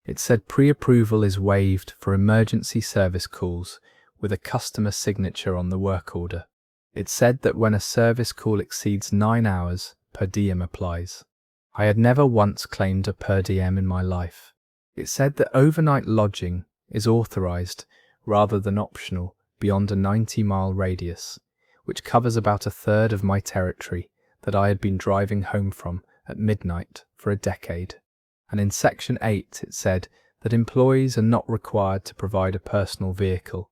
It said pre-approval is waived for emergency service calls with a customer signature on the work order. It said that when a service call exceeds 9 hours, per diem applies. I had never once claimed a per diem in my life. It said that overnight lodging is authorized rather than optional beyond a 90-mile radius, which covers about a third of my territory that I had been driving home from at midnight for a decade. And in Section 8 it said that employees are not required to provide a personal vehicle,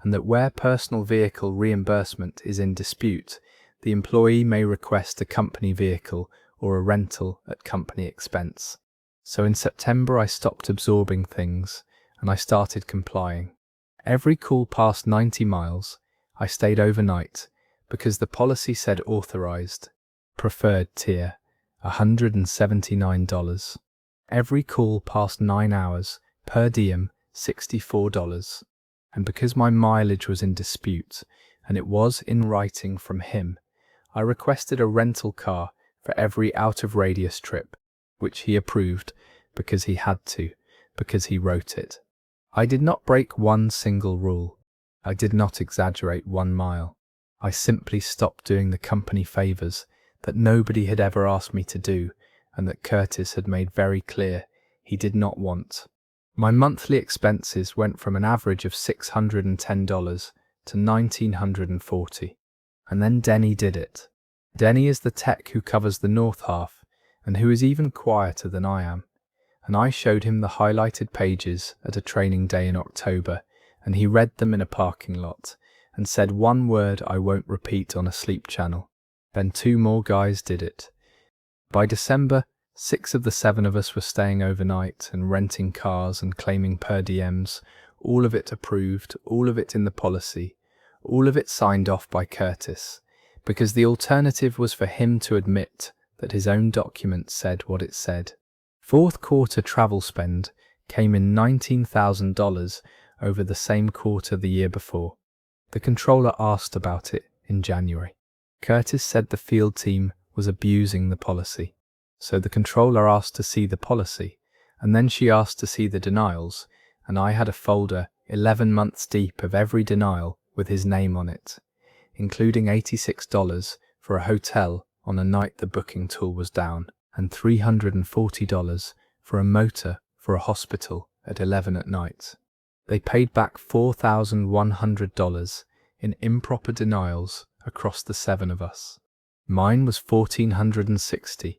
and that where personal vehicle reimbursement is in dispute, the employee may request a company vehicle or a rental at company expense. So in September I stopped absorbing things and I started complying. Every call past 90 miles, I stayed overnight because the policy said authorized, preferred tier, $179. Every call past 9 hours, per diem, $64. And because my mileage was in dispute, and it was in writing from him, I requested a rental car for every out-of-radius trip, which he approved because he had to, because he wrote it. I did not break one single rule. I did not exaggerate 1 mile. I simply stopped doing the company favors that nobody had ever asked me to do and that Curtis had made very clear he did not want. My monthly expenses went from an average of $610 to $1,940. And then Denny did it. Denny is the tech who covers the north half and who is even quieter than I am. And I showed him the highlighted pages at a training day in October, and he read them in a parking lot and said one word I won't repeat on a sleep channel. Then 2 more guys did it. By December, 6 of the 7 of us were staying overnight and renting cars and claiming per diems, all of it approved, all of it in the policy, all of it signed off by Curtis, because the alternative was for him to admit that his own document said what it said. Fourth quarter travel spend came in $19,000 over the same quarter the year before. The controller asked about it in January. Curtis said the field team was abusing the policy. So the controller asked to see the policy, and then she asked to see the denials, and I had a folder 11 months deep of every denial with his name on it, including $86 for a hotel on a night the booking tool was down, and $340 for a motor for a hospital at 11 at night. They paid back $4,100 in improper denials across the 7 of us. Mine was $1,460.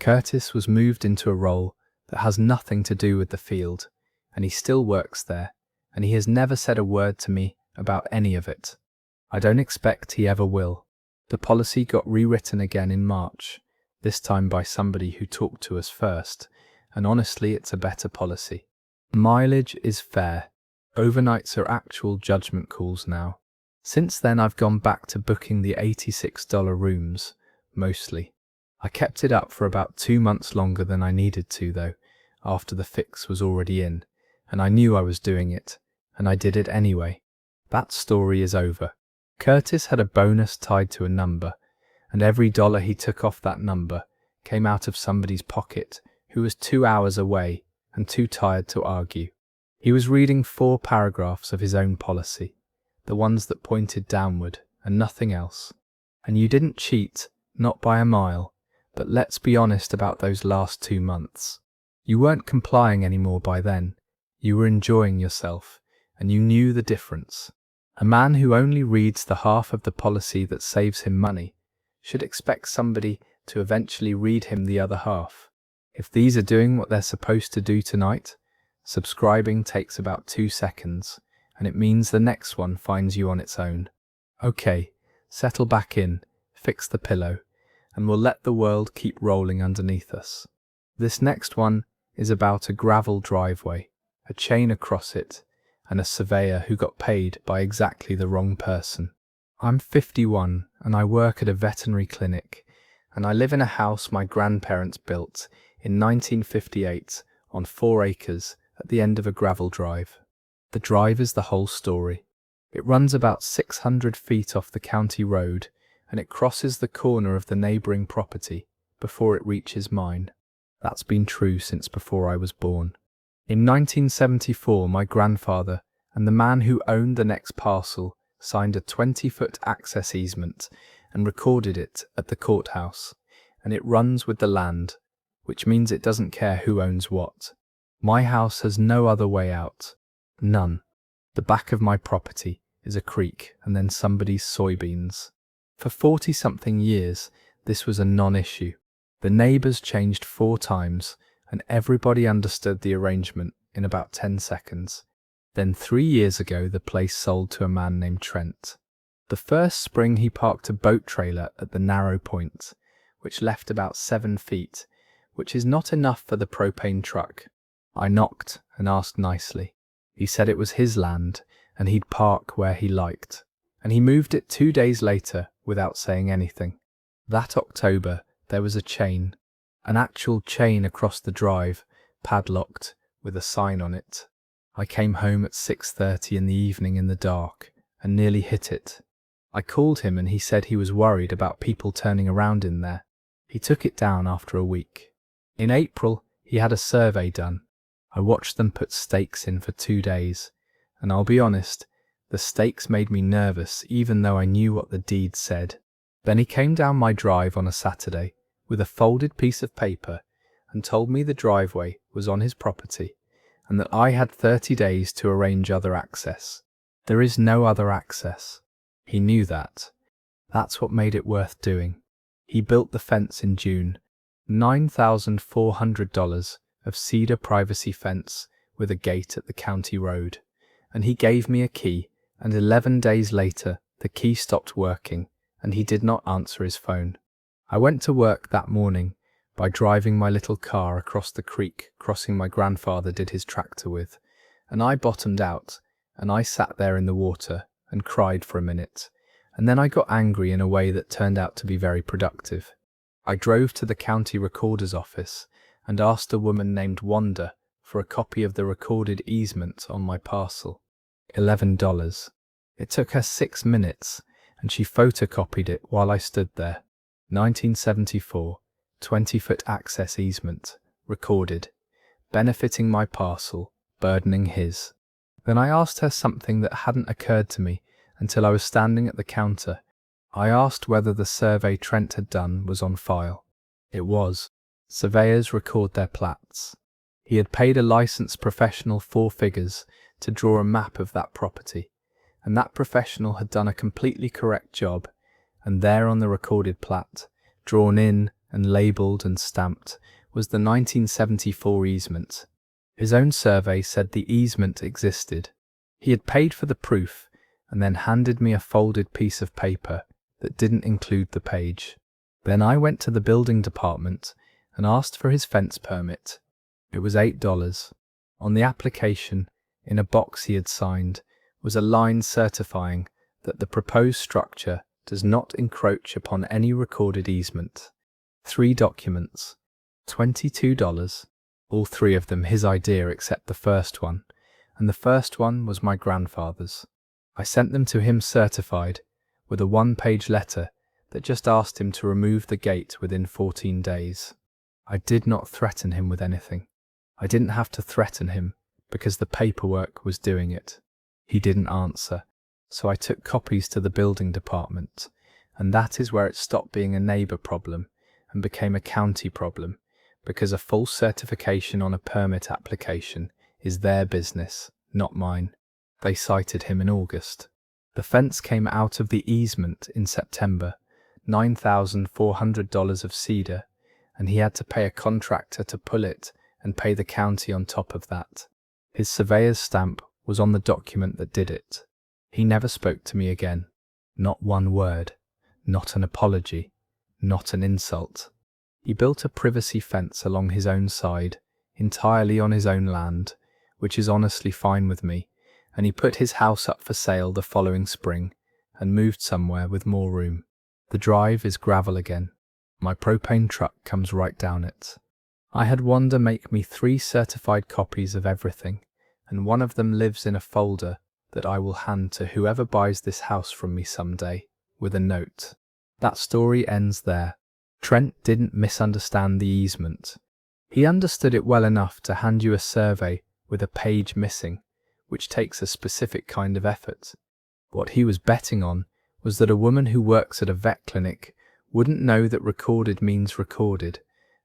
Curtis was moved into a role that has nothing to do with the field, and he still works there, and he has never said a word to me about any of it. I don't expect he ever will. The policy got rewritten again in March, this time by somebody who talked to us first, and honestly it's a better policy. Mileage is fair. Overnights are actual judgment calls now. Since then I've gone back to booking the $86 rooms, mostly. I kept it up for about 2 months longer than I needed to though, after the fix was already in, and I knew I was doing it, and I did it anyway. That story is over. Curtis had a bonus tied to a number, and every dollar he took off that number came out of somebody's pocket who was 2 hours away and too tired to argue. He was reading 4 paragraphs of his own policy, the ones that pointed downward and nothing else. And you didn't cheat, not by a mile, but let's be honest about those last 2 months. You weren't complying anymore by then. You were enjoying yourself, and you knew the difference. A man who only reads the half of the policy that saves him money should expect somebody to eventually read him the other half. If these are doing what they're supposed to do tonight, subscribing takes about 2 seconds, and it means the next one finds you on its own. Okay, settle back in, fix the pillow, and we'll let the world keep rolling underneath us. This next one is about a gravel driveway, a chain across it, and a surveyor who got paid by exactly the wrong person. I'm 51 and I work at a veterinary clinic, and I live in a house my grandparents built in 1958 on 4 acres at the end of a gravel drive. The drive is the whole story. It runs about 600 feet off the county road, and it crosses the corner of the neighbouring property before it reaches mine. That's been true since before I was born. In 1974, my grandfather and the man who owned the next parcel signed a 20-foot access easement and recorded it at the courthouse, and it runs with the land, which means it doesn't care who owns what. My house has no other way out. None. The back of my property is a creek and then somebody's soybeans. For 40-something years, this was a non-issue. The neighbors changed 4 times, and everybody understood the arrangement in about 10 seconds. Then 3 years ago, the place sold to a man named Trent. The first spring, he parked a boat trailer at the narrow point, which left about 7 feet, which is not enough for the propane truck. I knocked and asked nicely. He said it was his land, and he'd park where he liked. And he moved it 2 days later without saying anything. That October, there was a chain, an actual chain across the drive, padlocked, with a sign on it. I came home at 6:30 in the evening in the dark and nearly hit it. I called him and he said he was worried about people turning around in there. He took it down after a week. In April, he had a survey done. I watched them put stakes in for 2 days, and I'll be honest, the stakes made me nervous even though I knew what the deed said. Then he came down my drive on a Saturday with a folded piece of paper and told me the driveway was on his property and that I had 30 days to arrange other access. There is no other access. He knew that. That's what made it worth doing. He built the fence in June, $9,400 of cedar privacy fence with a gate at the county road, and he gave me a key, and 11 days later the key stopped working and he did not answer his phone. I went to work that morning by driving my little car across the creek crossing my grandfather did his tractor with, and I bottomed out and I sat there in the water and cried for a minute, and then I got angry in a way that turned out to be very productive. I drove to the county recorder's office and asked a woman named Wanda for a copy of the recorded easement on my parcel. $11. It took her 6 minutes, and she photocopied it while I stood there. 1974, 20-foot access easement, recorded, benefiting my parcel, burdening his. Then I asked her something that hadn't occurred to me until I was standing at the counter. I asked whether the survey Trent had done was on file. It was. Surveyors record their plats. He had paid a licensed professional 4 figures to draw a map of that property, and that professional had done a completely correct job, and there on the recorded plat, drawn in and labelled and stamped, was the 1974 easement. His own survey said the easement existed. He had paid for the proof and then handed me a folded piece of paper that didn't include the page. Then I went to the building department and asked for his fence permit. It was $8. On the application, in a box he had signed, was a line certifying that the proposed structure does not encroach upon any recorded easement. 3 documents, $22, all 3 of them his idea except the first one, and the first one was my grandfather's. I sent them to him certified, with a 1-page letter that just asked him to remove the gate within 14 days. I did not threaten him with anything. I didn't have to threaten him because the paperwork was doing it. He didn't answer, so I took copies to the building department, and that is where it stopped being a neighbour problem and became a county problem, because a false certification on a permit application is their business, not mine. They cited him in August. The fence came out of the easement in September, $9,400 of cedar, and he had to pay a contractor to pull it and pay the county on top of that. His surveyor's stamp was on the document that did it. He never spoke to me again. Not one word. Not an apology. Not an insult. He built a privacy fence along his own side, entirely on his own land, which is honestly fine with me, and he put his house up for sale the following spring and moved somewhere with more room. The drive is gravel again. My propane truck comes right down it. I had Wanda make me 3 certified copies of everything, and one of them lives in a folder that I will hand to whoever buys this house from me someday, with a note. That story ends there. Trent didn't misunderstand the easement. He understood it well enough to hand you a survey with a page missing, which takes a specific kind of effort. What he was betting on was that a woman who works at a vet clinic wouldn't know that recorded means recorded,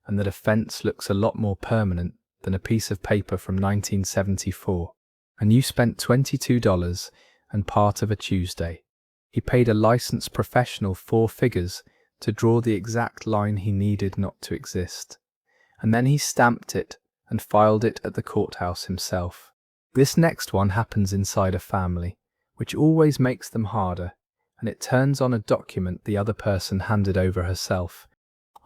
and that a fence looks a lot more permanent than a piece of paper from 1974. And you spent $22 and part of a Tuesday. He paid a licensed professional 4 figures to draw the exact line he needed not to exist. And then he stamped it and filed it at the courthouse himself. This next one happens inside a family, which always makes them harder, and it turns on a document the other person handed over herself.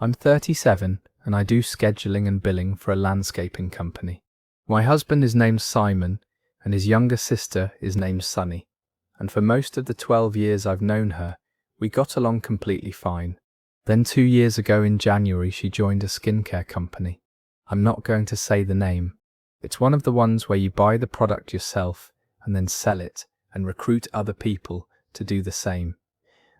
I'm 37 and I do scheduling and billing for a landscaping company. My husband is named Simon and his younger sister is named Sunny, and for most of the 12 years I've known her, we got along completely fine. Then 2 years ago in January she joined a skincare company. I'm not going to say the name. It's one of the ones where you buy the product yourself and then sell it and recruit other people to do the same.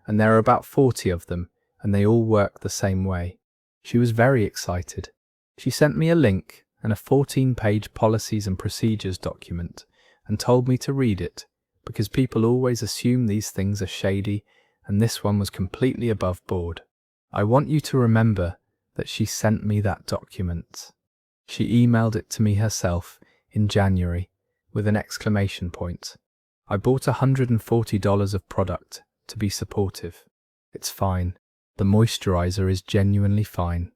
And there are about 40 of them and they all work the same way. She was very excited. She sent me a link and a 14-page policies and procedures document and told me to read it because people always assume these things are shady and this one was completely above board. I want you to remember that she sent me that document. She emailed it to me herself in January with an exclamation point. I bought $140 of product to be supportive. It's fine. The moisturizer is genuinely fine.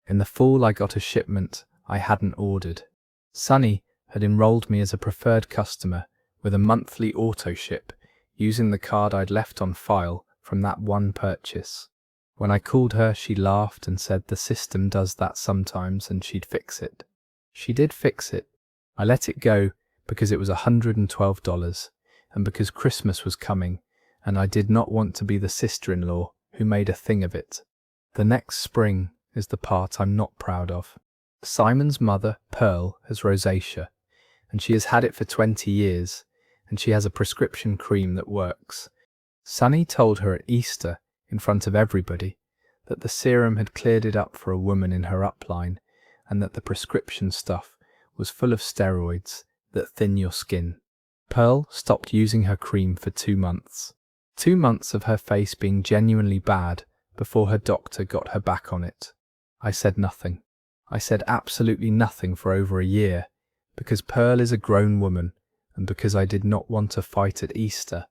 In the fall I got a shipment I hadn't ordered. Sunny had enrolled me as a preferred customer with a monthly auto ship using the card I'd left on file from that one purchase. When I called her, she laughed and said the system does that sometimes and she'd fix it. She did fix it. I let it go because it was $112 and because Christmas was coming and I did not want to be the sister-in-law who made a thing of it. The next spring is the part I'm not proud of. Simon's mother, Pearl, has rosacea and she has had it for 20 years and she has a prescription cream that works. Sunny told her at Easter in front of everybody that the serum had cleared it up for a woman in her upline and that the prescription stuff was full of steroids that thin your skin. Pearl stopped using her cream for 2 months. 2 months of her face being genuinely bad before her doctor got her back on it. I said nothing. I said absolutely nothing for over a year because Pearl is a grown woman and because I did not want to fight at Easter,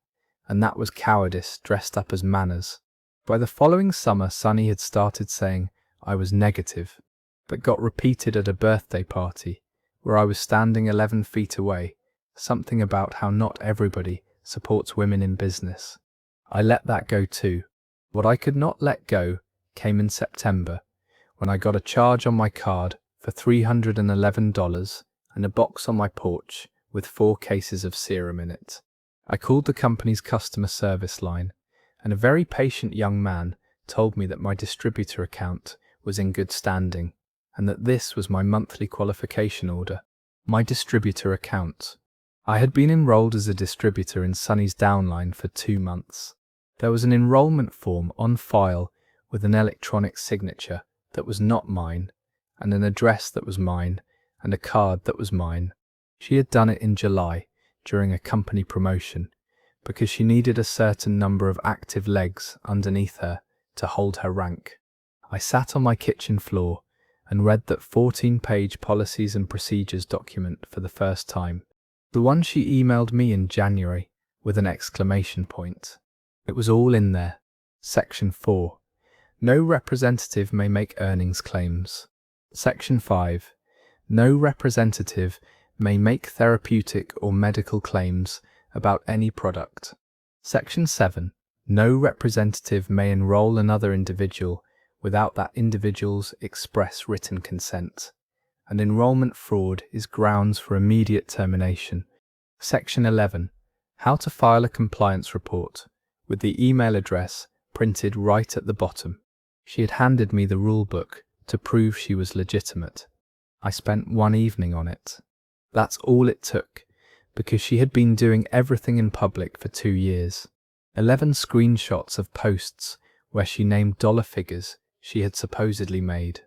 and that was cowardice dressed up as manners. By the following summer, Sunny had started saying I was negative, but got repeated at a birthday party where I was standing 11 feet away, something about how not everybody supports women in business. I let that go too. What I could not let go came in September, when I got a charge on my card for $311 and a box on my porch with 4 cases of serum in it. I called the company's customer service line, and a very patient young man told me that my distributor account was in good standing, and that this was my monthly qualification order. My distributor account. I had been enrolled as a distributor in Sunny's downline for 2 months. There was an enrollment form on file with an electronic signature that was not mine, and an address that was mine, and a card that was mine. She had done it in July, during a company promotion, because she needed a certain number of active legs underneath her to hold her rank. I sat on my kitchen floor and read that 14-page policies and procedures document for the first time. The one she emailed me in January with an exclamation point. It was all in there. Section 4. No representative may make earnings claims. Section 5. No representative may make therapeutic or medical claims about any product. Section 7. No representative may enroll another individual without that individual's express written consent, and enrollment fraud is grounds for immediate termination. Section 11. How to file a compliance report, with the email address printed right at the bottom. She had handed me the rule book to prove she was legitimate. I spent 1 evening on it. That's all it took, because she had been doing everything in public for 2 years. 11 screenshots of posts where she named dollar figures she had supposedly made.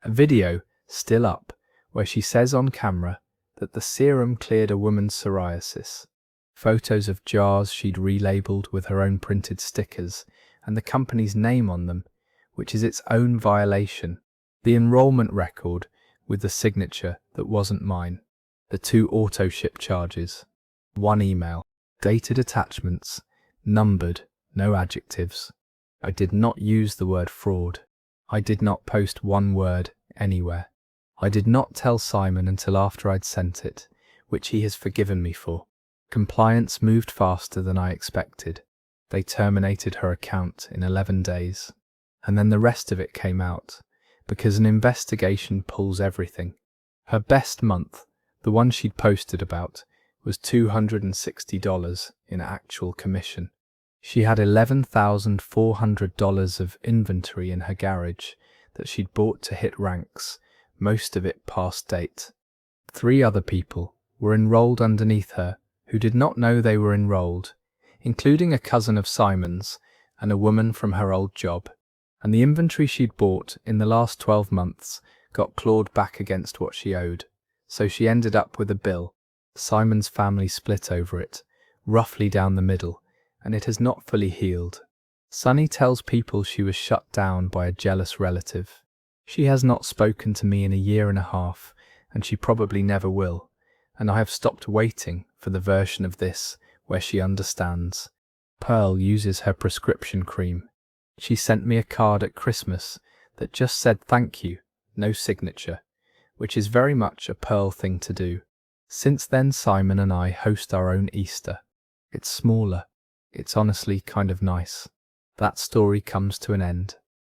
A video, still up, where she says on camera that the serum cleared a woman's psoriasis. Photos of jars she'd relabeled with her own printed stickers and the company's name on them, which is its own violation. The enrollment record with the signature that wasn't mine. The 2 auto ship charges. 1 email. Dated attachments. Numbered. No adjectives. I did not use the word fraud. I did not post one word anywhere. I did not tell Simon until after I'd sent it, which he has forgiven me for. Compliance moved faster than I expected. They terminated her account in 11 days. And then the rest of it came out, because an investigation pulls everything. Her best month, the one she'd posted about, was $260 in actual commission. She had $11,400 of inventory in her garage that she'd bought to hit ranks, most of it past date. 3 other people were enrolled underneath her who did not know they were enrolled, including a cousin of Simon's and a woman from her old job. And the inventory she'd bought in the last 12 months got clawed back against what she owed, so she ended up with a bill. Simon's family split over it, roughly down the middle, and it has not fully healed. Sunny tells people she was shut down by a jealous relative. She has not spoken to me in a year and a half, and she probably never will, and I have stopped waiting for the version of this where she understands. Pearl uses her prescription cream. She sent me a card at Christmas that just said thank you, no signature, which is very much a Pearl thing to do. Since then, Simon and I host our own Easter. It's smaller. It's honestly kind of nice. That story comes to an end.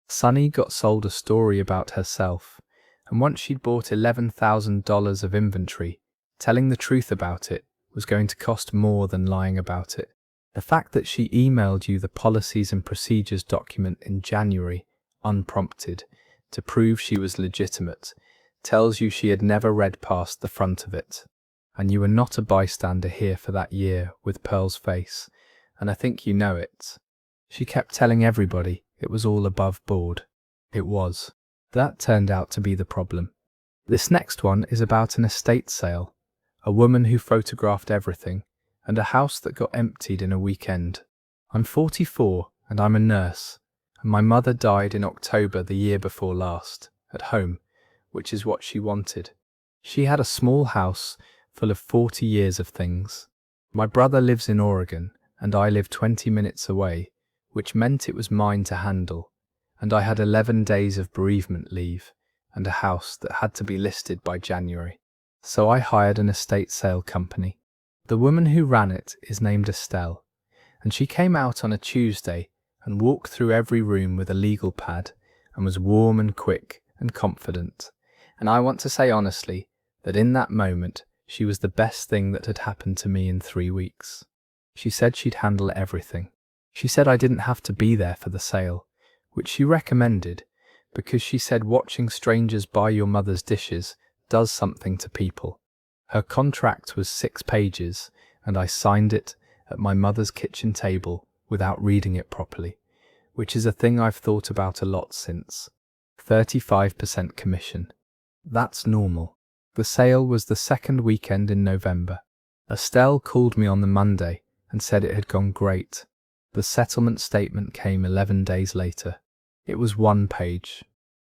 Sunny got sold a story about herself, and once she'd bought $11,000 of inventory, telling the truth about it was going to cost more than lying about it. The fact that she emailed you the policies and procedures document in January, unprompted, to prove she was legitimate, tells you she had never read past the front of it. And you were not a bystander here for that year with Pearl's face, and I think you know it. She kept telling everybody it was all above board. It was. That turned out to be the problem. This next one is about an estate sale, a woman who photographed everything, and a house that got emptied in a weekend. I'm 44 and I'm a nurse, and my mother died in October the year before last, at home, which is what she wanted. She had a small house full of 40 years of things. My brother lives in Oregon, and I live 20 minutes away, which meant it was mine to handle, and I had 11 days of bereavement leave, and a house that had to be listed by January. So I hired an estate sale company. The woman who ran it is named Estelle, and she came out on a Tuesday and walked through every room with a legal pad, and was warm and quick and confident. And I want to say honestly that in that moment, she was the best thing that had happened to me in 3 weeks. She said she'd handle everything. She said I didn't have to be there for the sale, which she recommended because she said watching strangers buy your mother's dishes does something to people. Her contract was 6 pages, and I signed it at my mother's kitchen table without reading it properly, which is a thing I've thought about a lot since. 35% commission. That's normal. The sale was the second weekend in November. Estelle called me on the Monday and said it had gone great. The settlement statement came 11 days later. It was 1 page.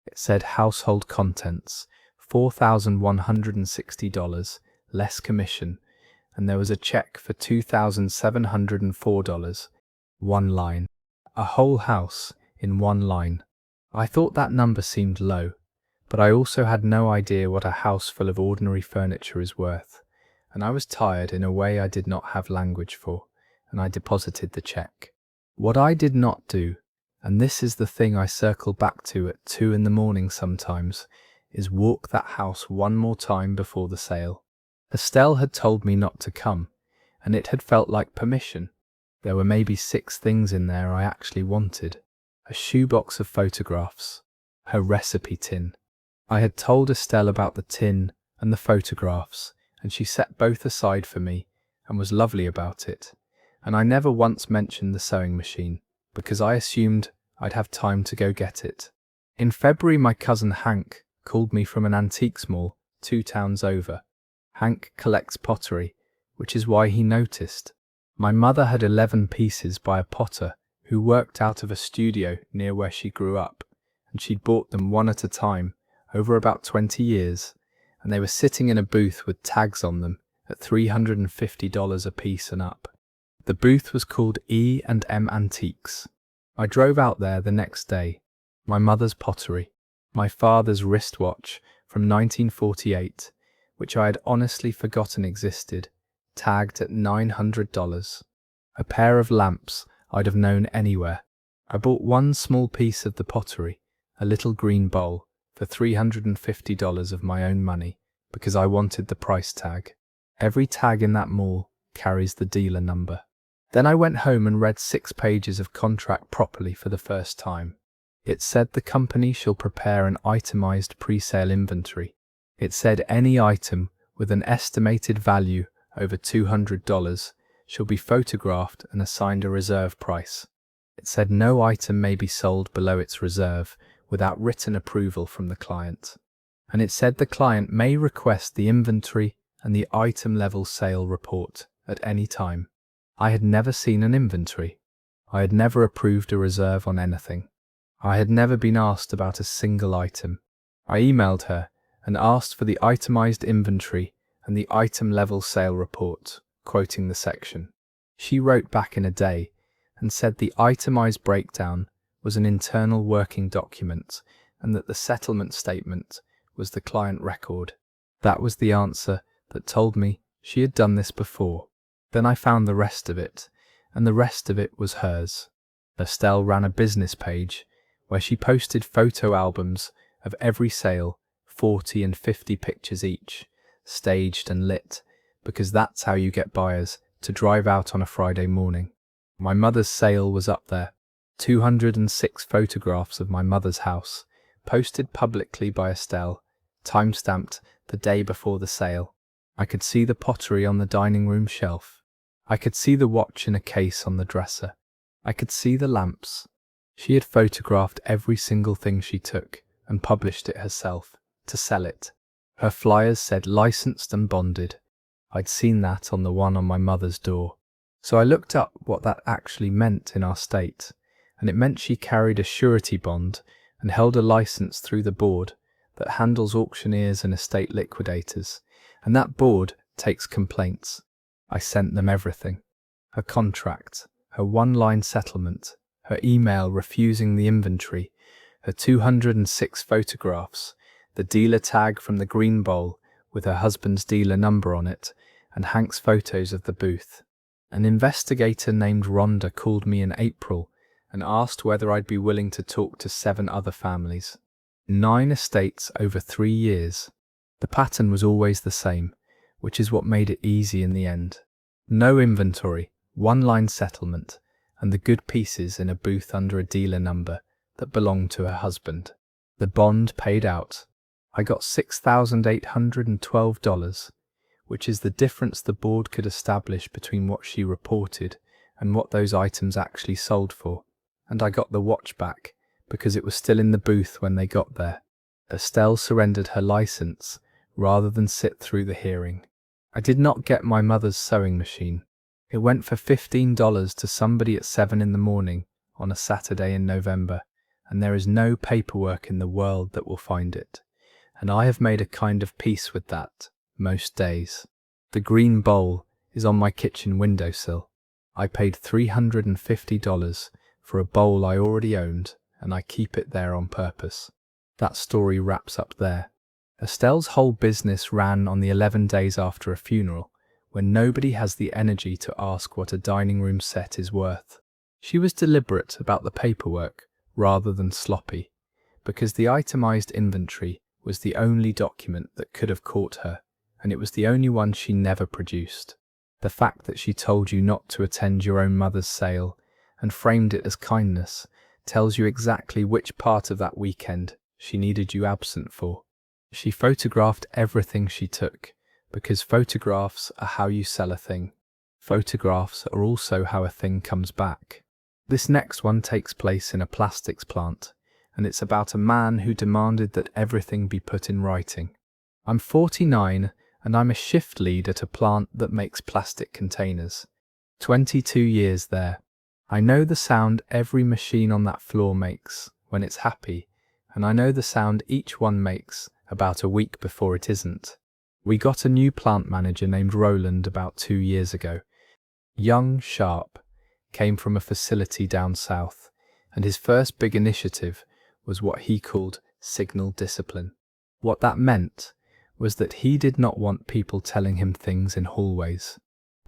It said household contents, $4,160, less commission, and there was a check for $2,704. 1 line. A whole house in 1 line. I thought that number seemed low, but I also had no idea what a house full of ordinary furniture is worth, and I was tired in a way I did not have language for, and I deposited the check. What I did not do, and this is the thing I circle back to at 2 in the morning sometimes, is walk that house one more time before the sale. Estelle had told me not to come, and it had felt like permission. There were maybe 6 things in there I actually wanted. A shoebox of photographs, her recipe tin. I had told Estelle about the tin and the photographs, and she set both aside for me and was lovely about it. And I never once mentioned the sewing machine, because I assumed I'd have time to go get it. In February, my cousin Hank called me from an antiques mall 2 towns over. Hank collects pottery, which is why he noticed. My mother had 11 pieces by a potter who worked out of a studio near where she grew up, and she'd bought them one at a time over about 20 years, and they were sitting in a booth with tags on them at $350 a piece and up. The booth was called E&M Antiques. I drove out there the next day. My mother's pottery, my father's wristwatch from 1948, which I had honestly forgotten existed, tagged at $900. A pair of lamps I'd have known anywhere. I bought one small piece of the pottery, a little green bowl, for $350 of my own money, because I wanted the price tag. Every tag in that mall carries the dealer number. Then I went home and read 6 pages of contract properly for the first time. It said the company shall prepare an itemized pre-sale inventory. It said any item with an estimated value over $200 shall be photographed and assigned a reserve price. It said no item may be sold below its reserve without written approval from the client. And it said the client may request the inventory and the item level sale report at any time. I had never seen an inventory. I had never approved a reserve on anything. I had never been asked about a single item. I emailed her and asked for the itemized inventory and the item level sale report, quoting the section. She wrote back in a day and said the itemized breakdown was an internal working document and that the settlement statement was the client record. That was the answer that told me she had done this before. Then I found the rest of it, and the rest of it was hers. Estelle ran a business page where she posted photo albums of every sale, 40 and 50 pictures each, staged and lit, because that's how you get buyers to drive out on a Friday morning. My mother's sale was up there. 206 photographs of my mother's house, posted publicly by Estelle, time-stamped the day before the sale. I could see the pottery on the dining room shelf. I could see the watch in a case on the dresser. I could see the lamps. She had photographed every single thing she took and published it herself to sell it. Her flyers said licensed and bonded. I'd seen that on the one on my mother's door. So I looked up what that actually meant in our state, and it meant she carried a surety bond and held a license through the board that handles auctioneers and estate liquidators, and that board takes complaints. I sent them everything. Her contract, her one-line settlement, her email refusing the inventory, her 206 photographs, the dealer tag from the green bowl with her husband's dealer number on it, and Hank's photos of the booth. An investigator named Rhonda called me in April and asked whether I'd be willing to talk to 7 other families. 9 estates over 3 years. The pattern was always the same, which is what made it easy in the end. No inventory, one-line settlement, and the good pieces in a booth under a dealer number that belonged to her husband. The bond paid out. I got $6,812, which is the difference the board could establish between what she reported and what those items actually sold for. And I got the watch back because it was still in the booth when they got there. Estelle surrendered her license rather than sit through the hearing. I did not get my mother's sewing machine. It went for $15 to somebody at 7 in the morning on a Saturday in November, and there is no paperwork in the world that will find it. And I have made a kind of peace with that most days. The green bowl is on my kitchen windowsill. I paid $350 for a bowl I already owned, and I keep it there on purpose. That story wraps up there. Estelle's whole business ran on the 11 days after a funeral, when nobody has the energy to ask what a dining room set is worth. She was deliberate about the paperwork rather than sloppy, because the itemized inventory was the only document that could have caught her, and it was the only one she never produced. The fact that she told you not to attend your own mother's sale and framed it as kindness tells you exactly which part of that weekend she needed you absent for. She photographed everything she took, because photographs are how you sell a thing. Photographs are also how a thing comes back. This next one takes place in a plastics plant, and it's about a man who demanded that everything be put in writing. I'm 49 and I'm a shift lead at a plant that makes plastic containers. 22 years there. I know the sound every machine on that floor makes when it's happy, and I know the sound each one makes about a week before it isn't. We got a new plant manager named Roland about 2 years ago. Young, sharp, came from a facility down south, and his first big initiative was what he called signal discipline. What that meant was that he did not want people telling him things in hallways.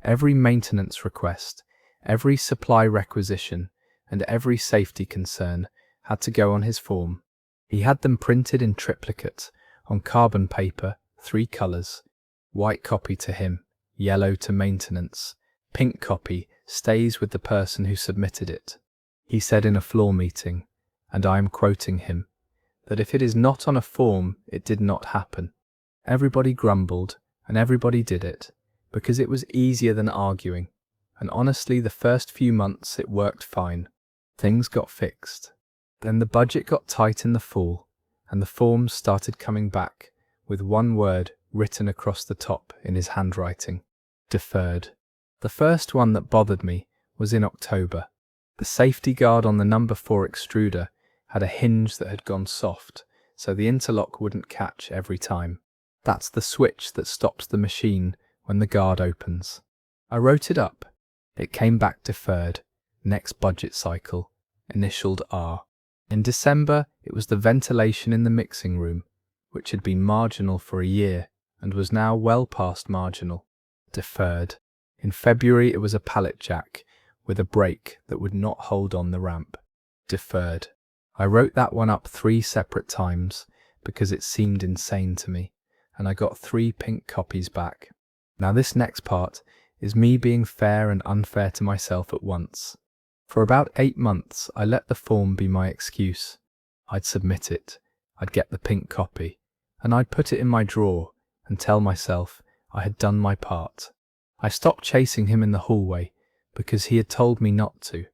Every maintenance request, every supply requisition, and every safety concern had to go on his form. He had them printed in triplicate, on carbon paper, 3 colors. White copy to him, yellow to maintenance. Pink copy stays with the person who submitted it. He said in a floor meeting, and I am quoting him, that if it is not on a form, it did not happen. Everybody grumbled, and everybody did it, because it was easier than arguing, and honestly the first few months it worked fine. Things got fixed. Then the budget got tight in the fall, and the forms started coming back, with one word written across the top in his handwriting: deferred. The first one that bothered me was in October. The safety guard on the number 4 extruder had a hinge that had gone soft, so the interlock wouldn't catch every time. That's the switch that stops the machine when the guard opens. I wrote it up. It came back deferred, next budget cycle, initialed R. In December, it was the ventilation in the mixing room, which had been marginal for a year and was now well past marginal, deferred. In February, it was a pallet jack with a brake that would not hold on the ramp, deferred. I wrote that one up 3 separate times because it seemed insane to me, and I got 3 pink copies back. Now this next part is me being fair and unfair to myself at once. For about 8 months, I let the form be my excuse. I'd submit it, I'd get the pink copy, and I'd put it in my drawer and tell myself I had done my part. I stopped chasing him in the hallway because he had told me not to,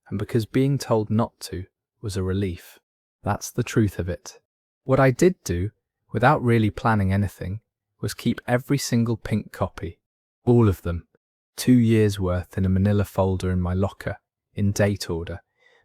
and because being told not to was a relief. That's the truth of it. What I did do, without really planning anything, was keep every single pink copy, all of them, 2 years' worth in a manila folder in my locker, in date order,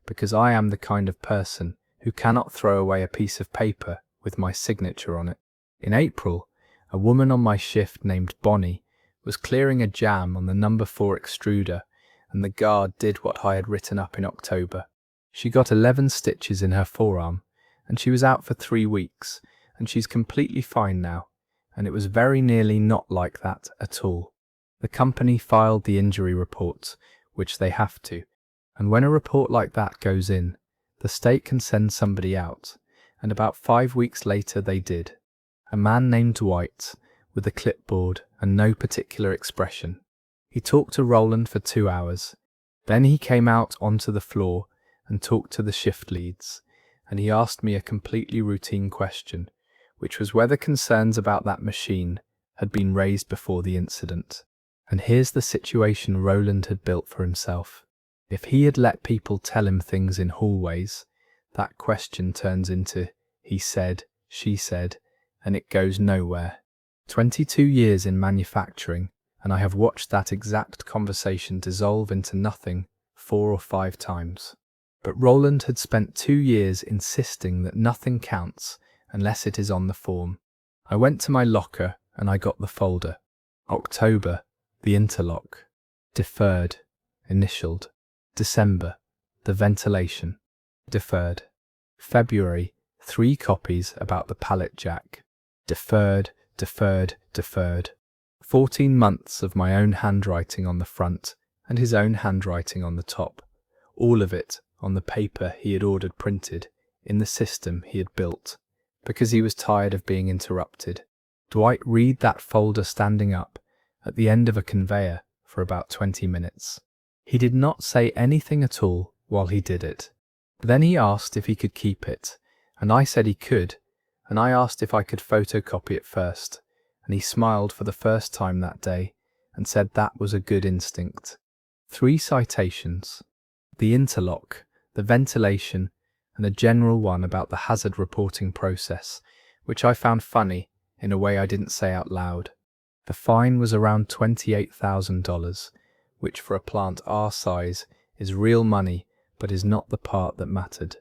because I am the kind of person who cannot throw away a piece of paper with my signature on it. In April, a woman on my shift named Bonnie was clearing a jam on the number 4 extruder, and the guard did what I had written up in October. She got 11 stitches in her forearm, and she was out for 3 weeks, and she's completely fine now, and it was very nearly not like that at all. The company filed the injury report, which they have to, and when a report like that goes in, the state can send somebody out, and about 5 weeks later they did. A man named Dwight, with a clipboard and no particular expression. He talked to Roland for 2 hours. Then he came out onto the floor and talked to the shift leads, and he asked me a completely routine question, which was whether concerns about that machine had been raised before the incident. And here's the situation Roland had built for himself. If he had let people tell him things in hallways, that question turns into he said, she said, and it goes nowhere. 22 years in manufacturing, and I have watched that exact conversation dissolve into nothing 4 or 5 times. But Roland had spent 2 years insisting that nothing counts unless it is on the form. I went to my locker and I got the folder. October, the interlock. Deferred, initialed. December, the ventilation. Deferred. February, 3 copies about the pallet jack. Deferred, deferred, deferred. 14 months of my own handwriting on the front and his own handwriting on the top. All of it on the paper he had ordered printed in the system he had built, because he was tired of being interrupted. Dwight read that folder standing up at the end of a conveyor for about 20 minutes. He did not say anything at all while he did it. Then he asked if he could keep it, and I said he could, and I asked if I could photocopy it first, and he smiled for the first time that day and said that was a good instinct. 3 citations: the interlock, the ventilation, and a general one about the hazard reporting process, which I found funny in a way I didn't say out loud. The fine was around $28,000, which for a plant our size is real money but is not the part that mattered.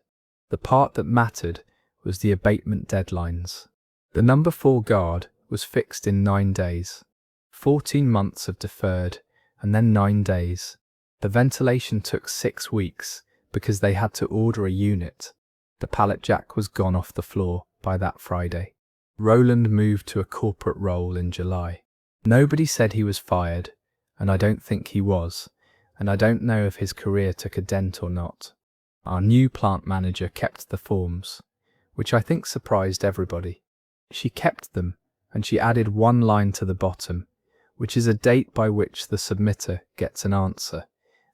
The part that mattered was the abatement deadlines. The number 4 guard was fixed in 9 days. 14 months of deferred and then 9 days. The ventilation took 6 weeks because they had to order a unit. The pallet jack was gone off the floor by that Friday. Roland moved to a corporate role in July. Nobody said he was fired, and I don't think he was, and I don't know if his career took a dent or not. Our new plant manager kept the forms, which I think surprised everybody. She kept them, and she added one line to the bottom, which is a date by which the submitter gets an answer,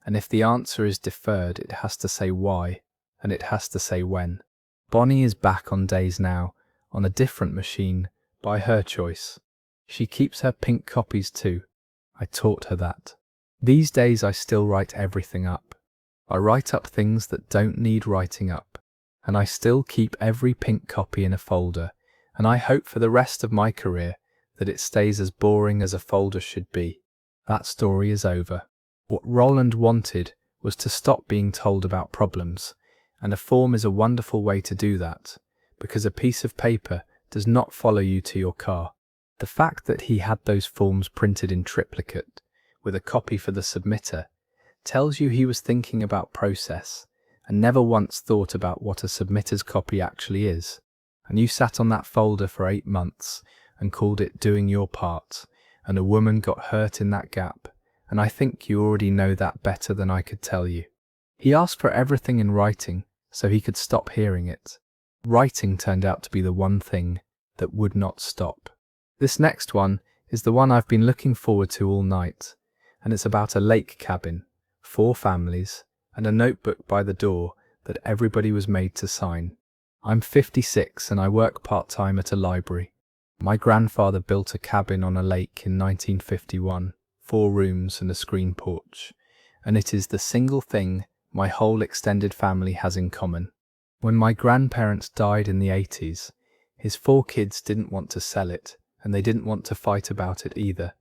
and if the answer is deferred, it has to say why, and it has to say when. Bonnie is back on days now, on a different machine, by her choice. She keeps her pink copies too. I taught her that. These days I still write everything up. I write up things that don't need writing up, and I still keep every pink copy in a folder, and I hope for the rest of my career that it stays as boring as a folder should be. That story is over. What Roland wanted was to stop being told about problems, and a form is a wonderful way to do that, because a piece of paper does not follow you to your car. The fact that he had those forms printed in triplicate, with a copy for the submitter, tells you he was thinking about process, and never once thought about what a submitter's copy actually is. And you sat on that folder for 8 months, and called it doing your part, and a woman got hurt in that gap, and I think you already know that better than I could tell you. He asked for everything in writing, so he could stop hearing it. Writing turned out to be the one thing that would not stop. This next one is the one I've been looking forward to all night, and it's about a lake cabin, 4 families, and a notebook by the door that everybody was made to sign. I'm 56 and I work part-time at a library. My grandfather built a cabin on a lake in 1951, 4 rooms and a screen porch, and it is the single thing my whole extended family has in common. When my grandparents died in the 80s, his 4 kids didn't want to sell it, and they didn't want to fight about it either.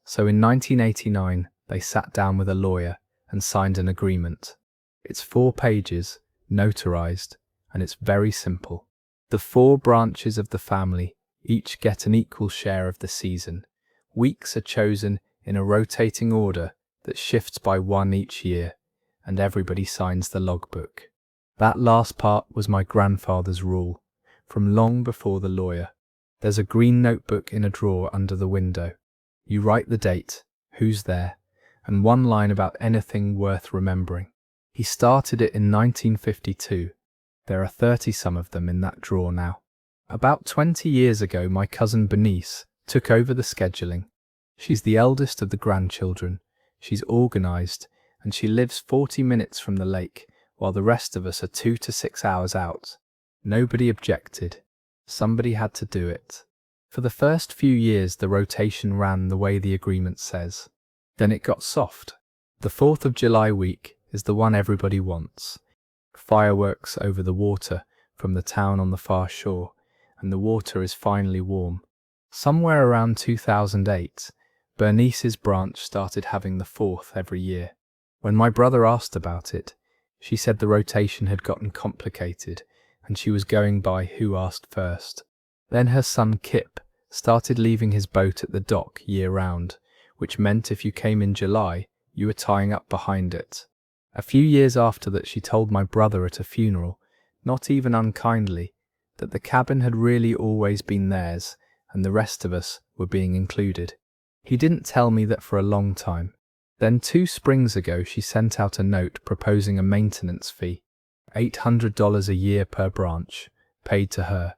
So in 1989, they sat down with a lawyer and signed an agreement. It's 4 pages, notarized, and it's very simple. The 4 branches of the family each get an equal share of the season. Weeks are chosen in a rotating order that shifts by 1 each year, and everybody signs the logbook. That last part was my grandfather's rule, from long before the lawyer. There's a green notebook in a drawer under the window. You write the date, who's there, and 1 line about anything worth remembering. He started it in 1952. There are 30-some of them in that drawer now. About 20 years ago, my cousin Bernice took over the scheduling. She's the eldest of the grandchildren. She's organised, and she lives 40 minutes from the lake, while the rest of us are 2 to 6 hours out. Nobody objected. Somebody had to do it. For the first few years, the rotation ran the way the agreement says. Then it got soft. The 4th of July week is the one everybody wants. Fireworks over the water from the town on the far shore, and the water is finally warm. Somewhere around 2008, Bernice's branch started having the 4th every year. When my brother asked about it, she said the rotation had gotten complicated, and she was going by who asked first. Then her son Kip started leaving his boat at the dock year-round, which meant if you came in July, you were tying up behind it. A few years after that, she told my brother at a funeral, not even unkindly, that the cabin had really always been theirs, and the rest of us were being included. He didn't tell me that for a long time. Then 2 springs ago, she sent out a note proposing a maintenance fee, $800 a year per branch, paid to her,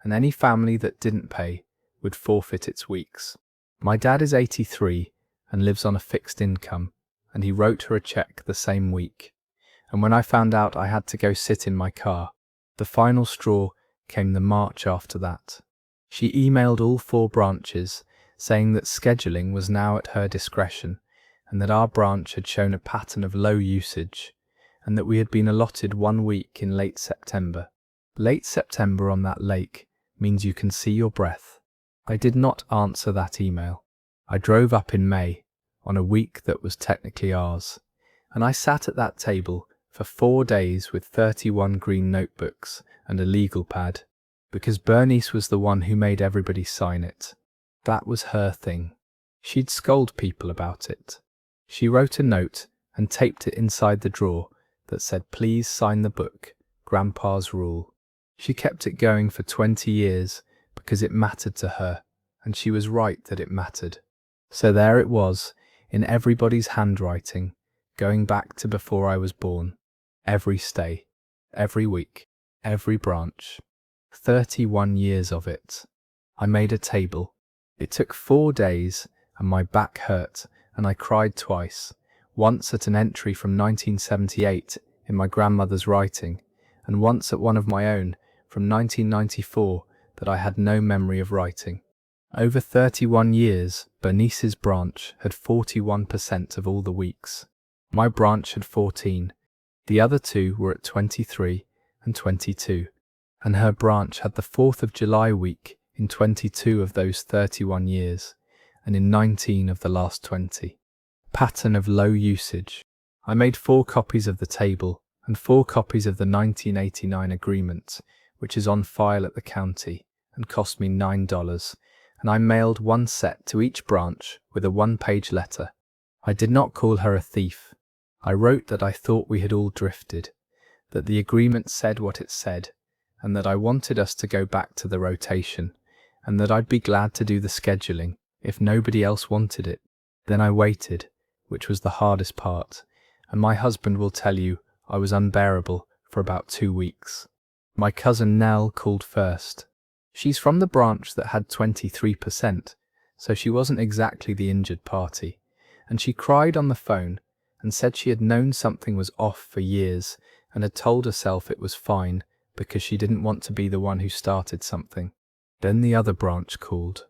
and any family that didn't pay would forfeit its weeks. My dad is 83 and lives on a fixed income, and he wrote her a check the same week. And when I found out, I had to go sit in my car. The final straw came the March after that. She emailed all 4 branches, saying that scheduling was now at her discretion, and that our branch had shown a pattern of low usage, and that we had been allotted 1 week in late September. Late September on that lake means you can see your breath. I did not answer that email. I drove up in May, on a week that was technically ours, and I sat at that table for 4 days with 31 green notebooks and a legal pad, because Bernice was the one who made everybody sign it. That was her thing. She'd scold people about it. She wrote a note and taped it inside the drawer that said, "Please sign the book, Grandpa's Rule." She kept it going for 20 years because it mattered to her, and she was right that it mattered. So there it was, in everybody's handwriting, going back to before I was born. Every stay, every week, every branch. 31 years of it. I made a table. It took 4 days, and my back hurt, and I cried twice. Once at an entry from 1978 in my grandmother's writing, and once at one of my own from 1994 that I had no memory of writing. Over 31 years, Bernice's branch had 41% of all the weeks. My branch had 14. The other two were at 23 and 22. And her branch had the 4th of July week in 22 of those 31 years, and in 19 of the last 20. Pattern of low usage. I made 4 copies of the table and 4 copies of the 1989 agreement, which is on file at the county, and cost me $9, and I mailed 1 set to each branch with a 1-page letter. I did not call her a thief. I wrote that I thought we had all drifted, that the agreement said what it said, and that I wanted us to go back to the rotation, and that I'd be glad to do the scheduling if nobody else wanted it. Then I waited, which was the hardest part, and my husband will tell you I was unbearable for about 2 weeks. My cousin Nell called first. She's from the branch that had 23%, so she wasn't exactly the injured party, and she cried on the phone and said she had known something was off for years and had told herself it was fine because she didn't want to be the one who started something. Then the other branch called.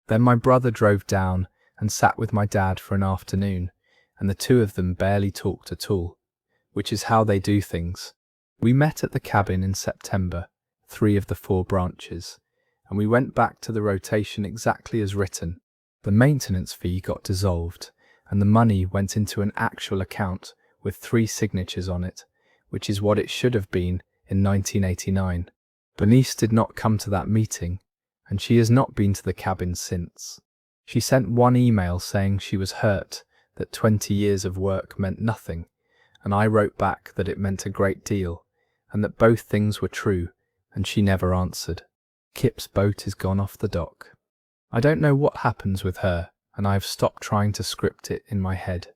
Then my brother drove down and sat with my dad for an afternoon, and the two of them barely talked at all, which is how they do things. We met at the cabin in September, 3 of the 4 branches, and we went back to the rotation exactly as written. The maintenance fee got dissolved, and the money went into an actual account with 3 signatures on it, which is what it should have been in 1989. Bernice did not come to that meeting, and she has not been to the cabin since. She sent 1 email saying she was hurt, that 20 years of work meant nothing, and I wrote back that it meant a great deal, and that both things were true, and she never answered. Kip's boat is gone off the dock. I don't know what happens with her, and I have stopped trying to script it in my head.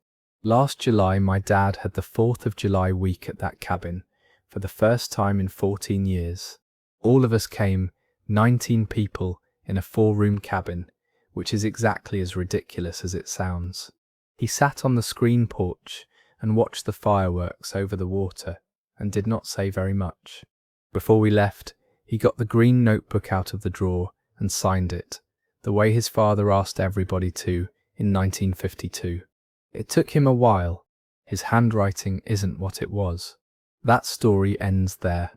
Last July my dad had the 4th of July week at that cabin, for the first time in 14 years. All of us came, 19 people, in a 4-room cabin, which is exactly as ridiculous as it sounds. He sat on the screen porch and watched the fireworks over the water and did not say very much. Before we left, he got the green notebook out of the drawer and signed it, the way his father asked everybody to in 1952. It took him a while. His handwriting isn't what it was. That story ends there.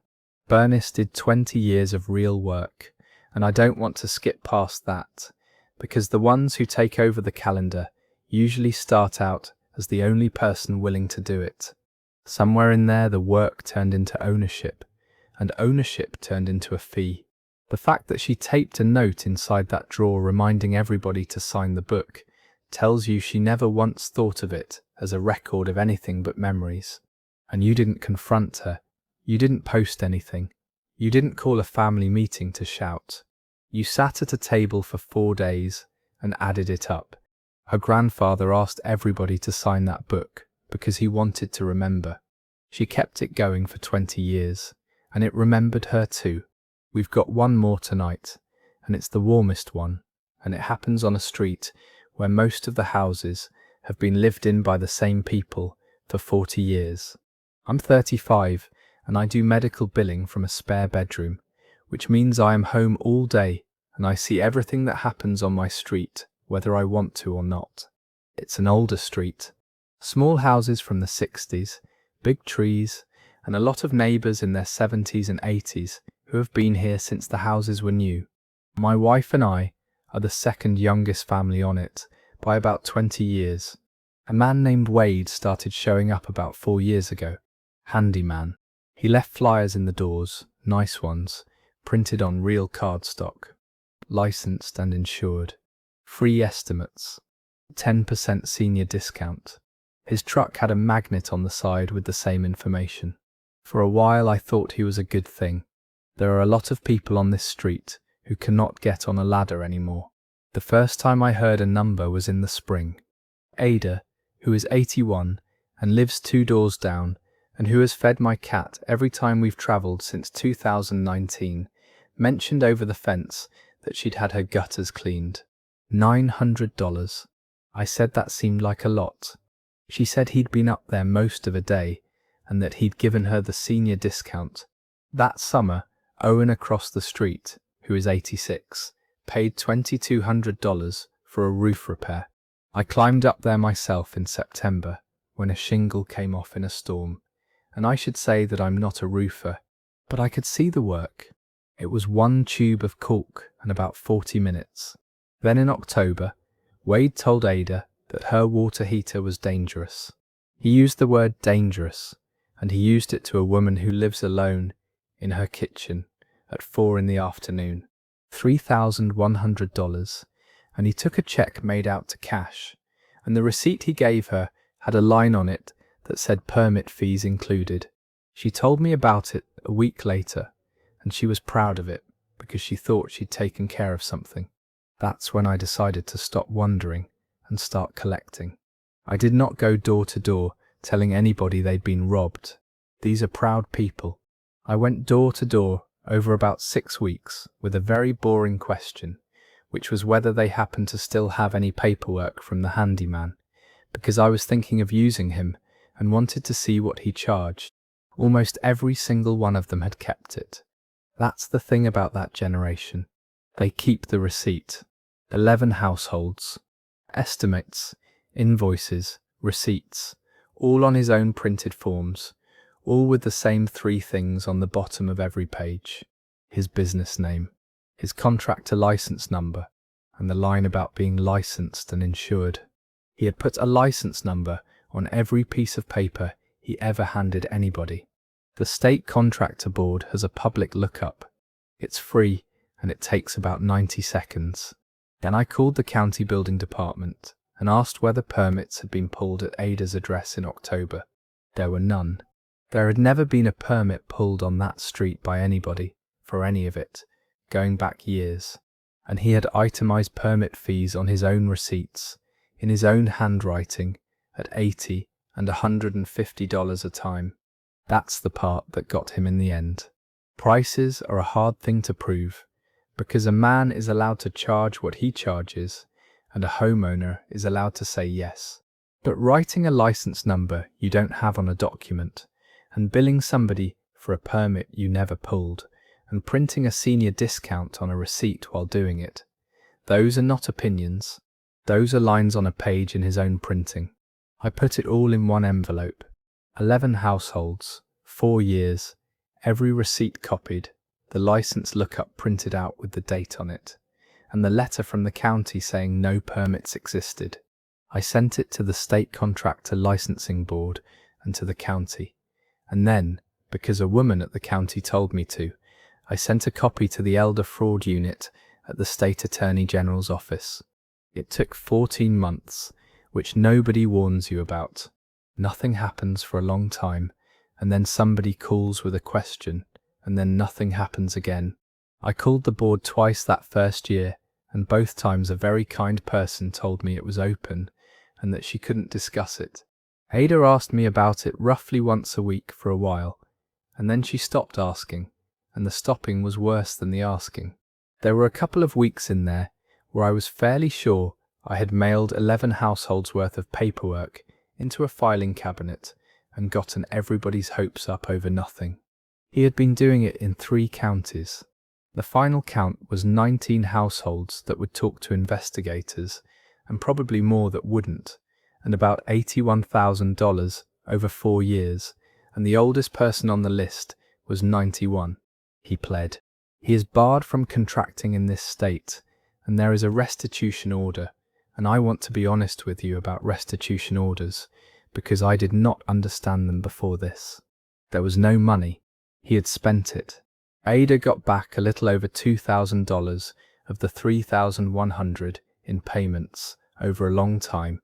Bernice did 20 years of real work, and I don't want to skip past that, because the ones who take over the calendar usually start out as the only person willing to do it. Somewhere in there the work turned into ownership, and ownership turned into a fee. The fact that she taped a note inside that drawer reminding everybody to sign the book tells you she never once thought of it as a record of anything but memories. And you didn't confront her. You didn't post anything. You didn't call a family meeting to shout. You sat at a table for 4 days and added it up. Her grandfather asked everybody to sign that book because he wanted to remember. She kept it going for 20 years, and it remembered her too. We've got 1 more tonight, and it's the warmest one, and it happens on a street where most of the houses have been lived in by the same people for 40 years. I'm 35, and I do medical billing from a spare bedroom, which means I am home all day, and I see everything that happens on my street, whether I want to or not. It's an older street. Small houses from the 60s, big trees, and a lot of neighbours in their 70s and 80s who have been here since the houses were new. My wife and I are the second youngest family on it by about 20 years. A man named Wade started showing up about 4 years ago. Handyman. He left flyers in the doors, nice ones, printed on real cardstock. Licensed and insured. Free estimates. 10% senior discount. His truck had a magnet on the side with the same information. For a while I thought he was a good thing. There are a lot of people on this street who cannot get on a ladder anymore. The first time I heard a number was in the spring. Ada, who is 81 and lives 2 doors down, and who has fed my cat every time we've travelled since 2019, mentioned over the fence that she'd had her gutters cleaned. $900. I said that seemed like a lot. She said he'd been up there most of a day and that he'd given her the senior discount. That summer, Owen across the street, who is 86, paid $2,200 for a roof repair. I climbed up there myself in September when a shingle came off in a storm, and I should say that I'm not a roofer, but I could see the work. It was 1 tube of caulk and about 40 minutes. Then in October, Wade told Ada that her water heater was dangerous. He used the word dangerous, and he used it to a woman who lives alone in her kitchen at 4 in the afternoon. $3,100, and he took a check made out to cash, and the receipt he gave her had a line on it that said permit fees included. She told me about it a week later, and she was proud of it because she thought she'd taken care of something. That's when I decided to stop wondering and start collecting. I did not go door to door telling anybody they'd been robbed. These are proud people. I went door to door over about 6 weeks with a very boring question, which was whether they happened to still have any paperwork from the handyman, because I was thinking of using him and wanted to see what he charged. Almost every single one of them had kept it. That's the thing about that generation. They keep the receipt. 11 households. Estimates, invoices, receipts, all on his own printed forms, all with the same 3 things on the bottom of every page. His business name, his contractor license number, and the line about being licensed and insured. He had put a license number on every piece of paper he ever handed anybody. The State Contractor Board has a public lookup. It's free and it takes about 90 seconds. Then I called the county building department and asked whether permits had been pulled at Ada's address in October. There were none. There had never been a permit pulled on that street by anybody, for any of it, going back years, and he had itemized permit fees on his own receipts, in his own handwriting, at $80 and $150 a time. That's the part that got him in the end. Prices are a hard thing to prove, because a man is allowed to charge what he charges, and a homeowner is allowed to say yes. But writing a license number you don't have on a document, and billing somebody for a permit you never pulled, and printing a senior discount on a receipt while doing it, those are not opinions. Those are lines on a page in his own printing. I put it all in one envelope. 11 households, 4 years, every receipt copied, the license lookup printed out with the date on it, and the letter from the county saying no permits existed. I sent it to the State Contractor Licensing Board and to the county, and then, because a woman at the county told me to, I sent a copy to the Elder Fraud Unit at the State Attorney General's office. It took 14 months, which nobody warns you about. Nothing happens for a long time, and then somebody calls with a question, and then nothing happens again. I called the board twice that first year, and both times a very kind person told me it was open, and that she couldn't discuss it. Ada asked me about it roughly once a week for a while, and then she stopped asking, and the stopping was worse than the asking. There were a couple of weeks in there where I was fairly sure I had mailed 11 households worth of paperwork into a filing cabinet and gotten everybody's hopes up over nothing. He had been doing it in 3 counties. The final count was 19 households that would talk to investigators, and probably more that wouldn't, and about $81,000 over 4 years, and the oldest person on the list was 91. He pled. He is barred from contracting in this state, and there is a restitution order, and I want to be honest with you about restitution orders, because I did not understand them before this. There was no money. He had spent it. Ada got back a little over $2,000 of the $3,100 in payments over a long time,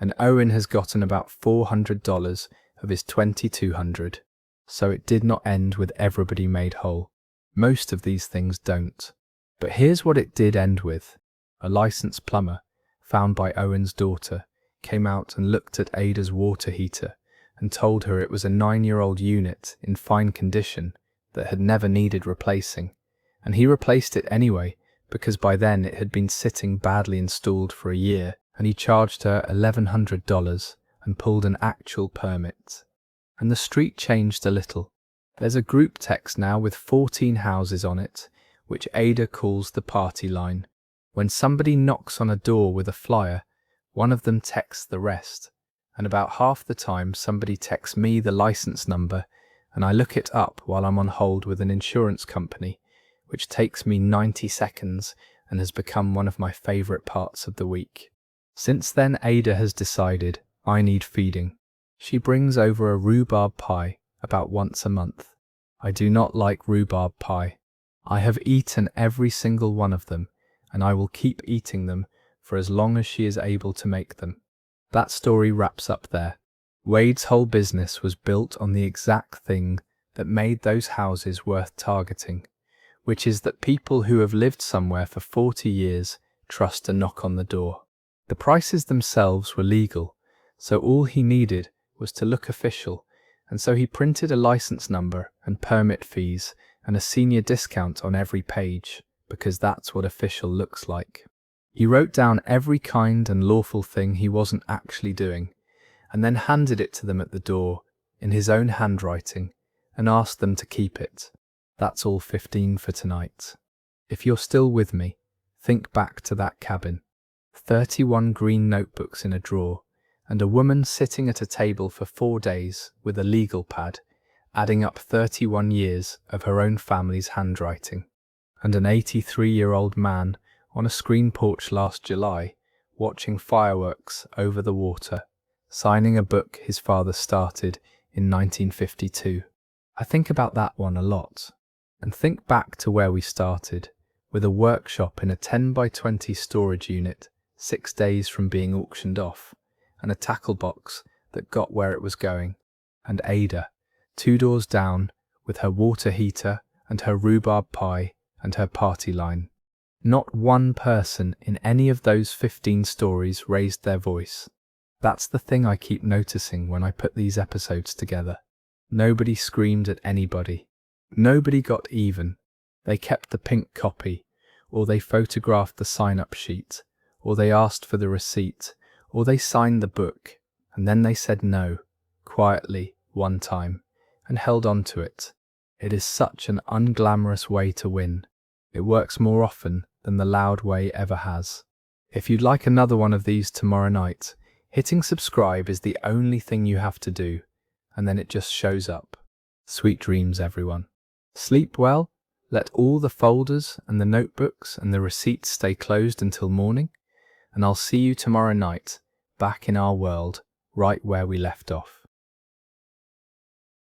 and Owen has gotten about $400 of his $2,200. So it did not end with everybody made whole. Most of these things don't. But here's what it did end with. A licensed plumber, found by Owen's daughter, came out and looked at Ada's water heater and told her it was a 9-year-old unit in fine condition that had never needed replacing. And he replaced it anyway, because by then it had been sitting badly installed for a year, and he charged her $1,100 and pulled an actual permit. And the street changed a little. There's a group text now with 14 houses on it, which Ada calls the party line. When somebody knocks on a door with a flyer, one of them texts the rest, and about half the time somebody texts me the license number, and I look it up while I'm on hold with an insurance company, which takes me 90 seconds and has become one of my favourite parts of the week. Since then, Ada has decided I need feeding. She brings over a rhubarb pie about once a month. I do not like rhubarb pie. I have eaten every single one of them, and I will keep eating them for as long as she is able to make them. That story wraps up there. Wade's whole business was built on the exact thing that made those houses worth targeting, which is that people who have lived somewhere for 40 years trust a knock on the door. The prices themselves were legal, so all he needed was to look official, and so he printed a license number and permit fees and a senior discount on every page, because that's what official looks like. He wrote down every kind and lawful thing he wasn't actually doing, and then handed it to them at the door in his own handwriting and asked them to keep it. That's all 15 for tonight. If you're still with me, think back to that cabin. 31 green notebooks in a drawer, and a woman sitting at a table for 4 days with a legal pad, adding up 31 years of her own family's handwriting, and an 83-year-old man on a screen porch last July, watching fireworks over the water, signing a book his father started in 1952. I think about that one a lot, and think back to where we started, with a workshop in a 10 by 20 storage unit 6 days from being auctioned off, and a tackle box that got where it was going, and Ada, 2 doors down, with her water heater and her rhubarb pie and her party line. Not one person in any of those 15 stories raised their voice. That's the thing I keep noticing when I put these episodes together. Nobody screamed at anybody. Nobody got even. They kept the pink copy, or they photographed the sign-up sheet, or they asked for the receipt, or they signed the book, and then they said no, quietly, one time, and held on to it. It is such an unglamorous way to win. It works more often than the loud way ever has. If you'd like another one of these tomorrow night, hitting subscribe is the only thing you have to do, and then it just shows up. Sweet dreams, everyone. Sleep well, let all the folders and the notebooks and the receipts stay closed until morning, and I'll see you tomorrow night, back in our world, right where we left off.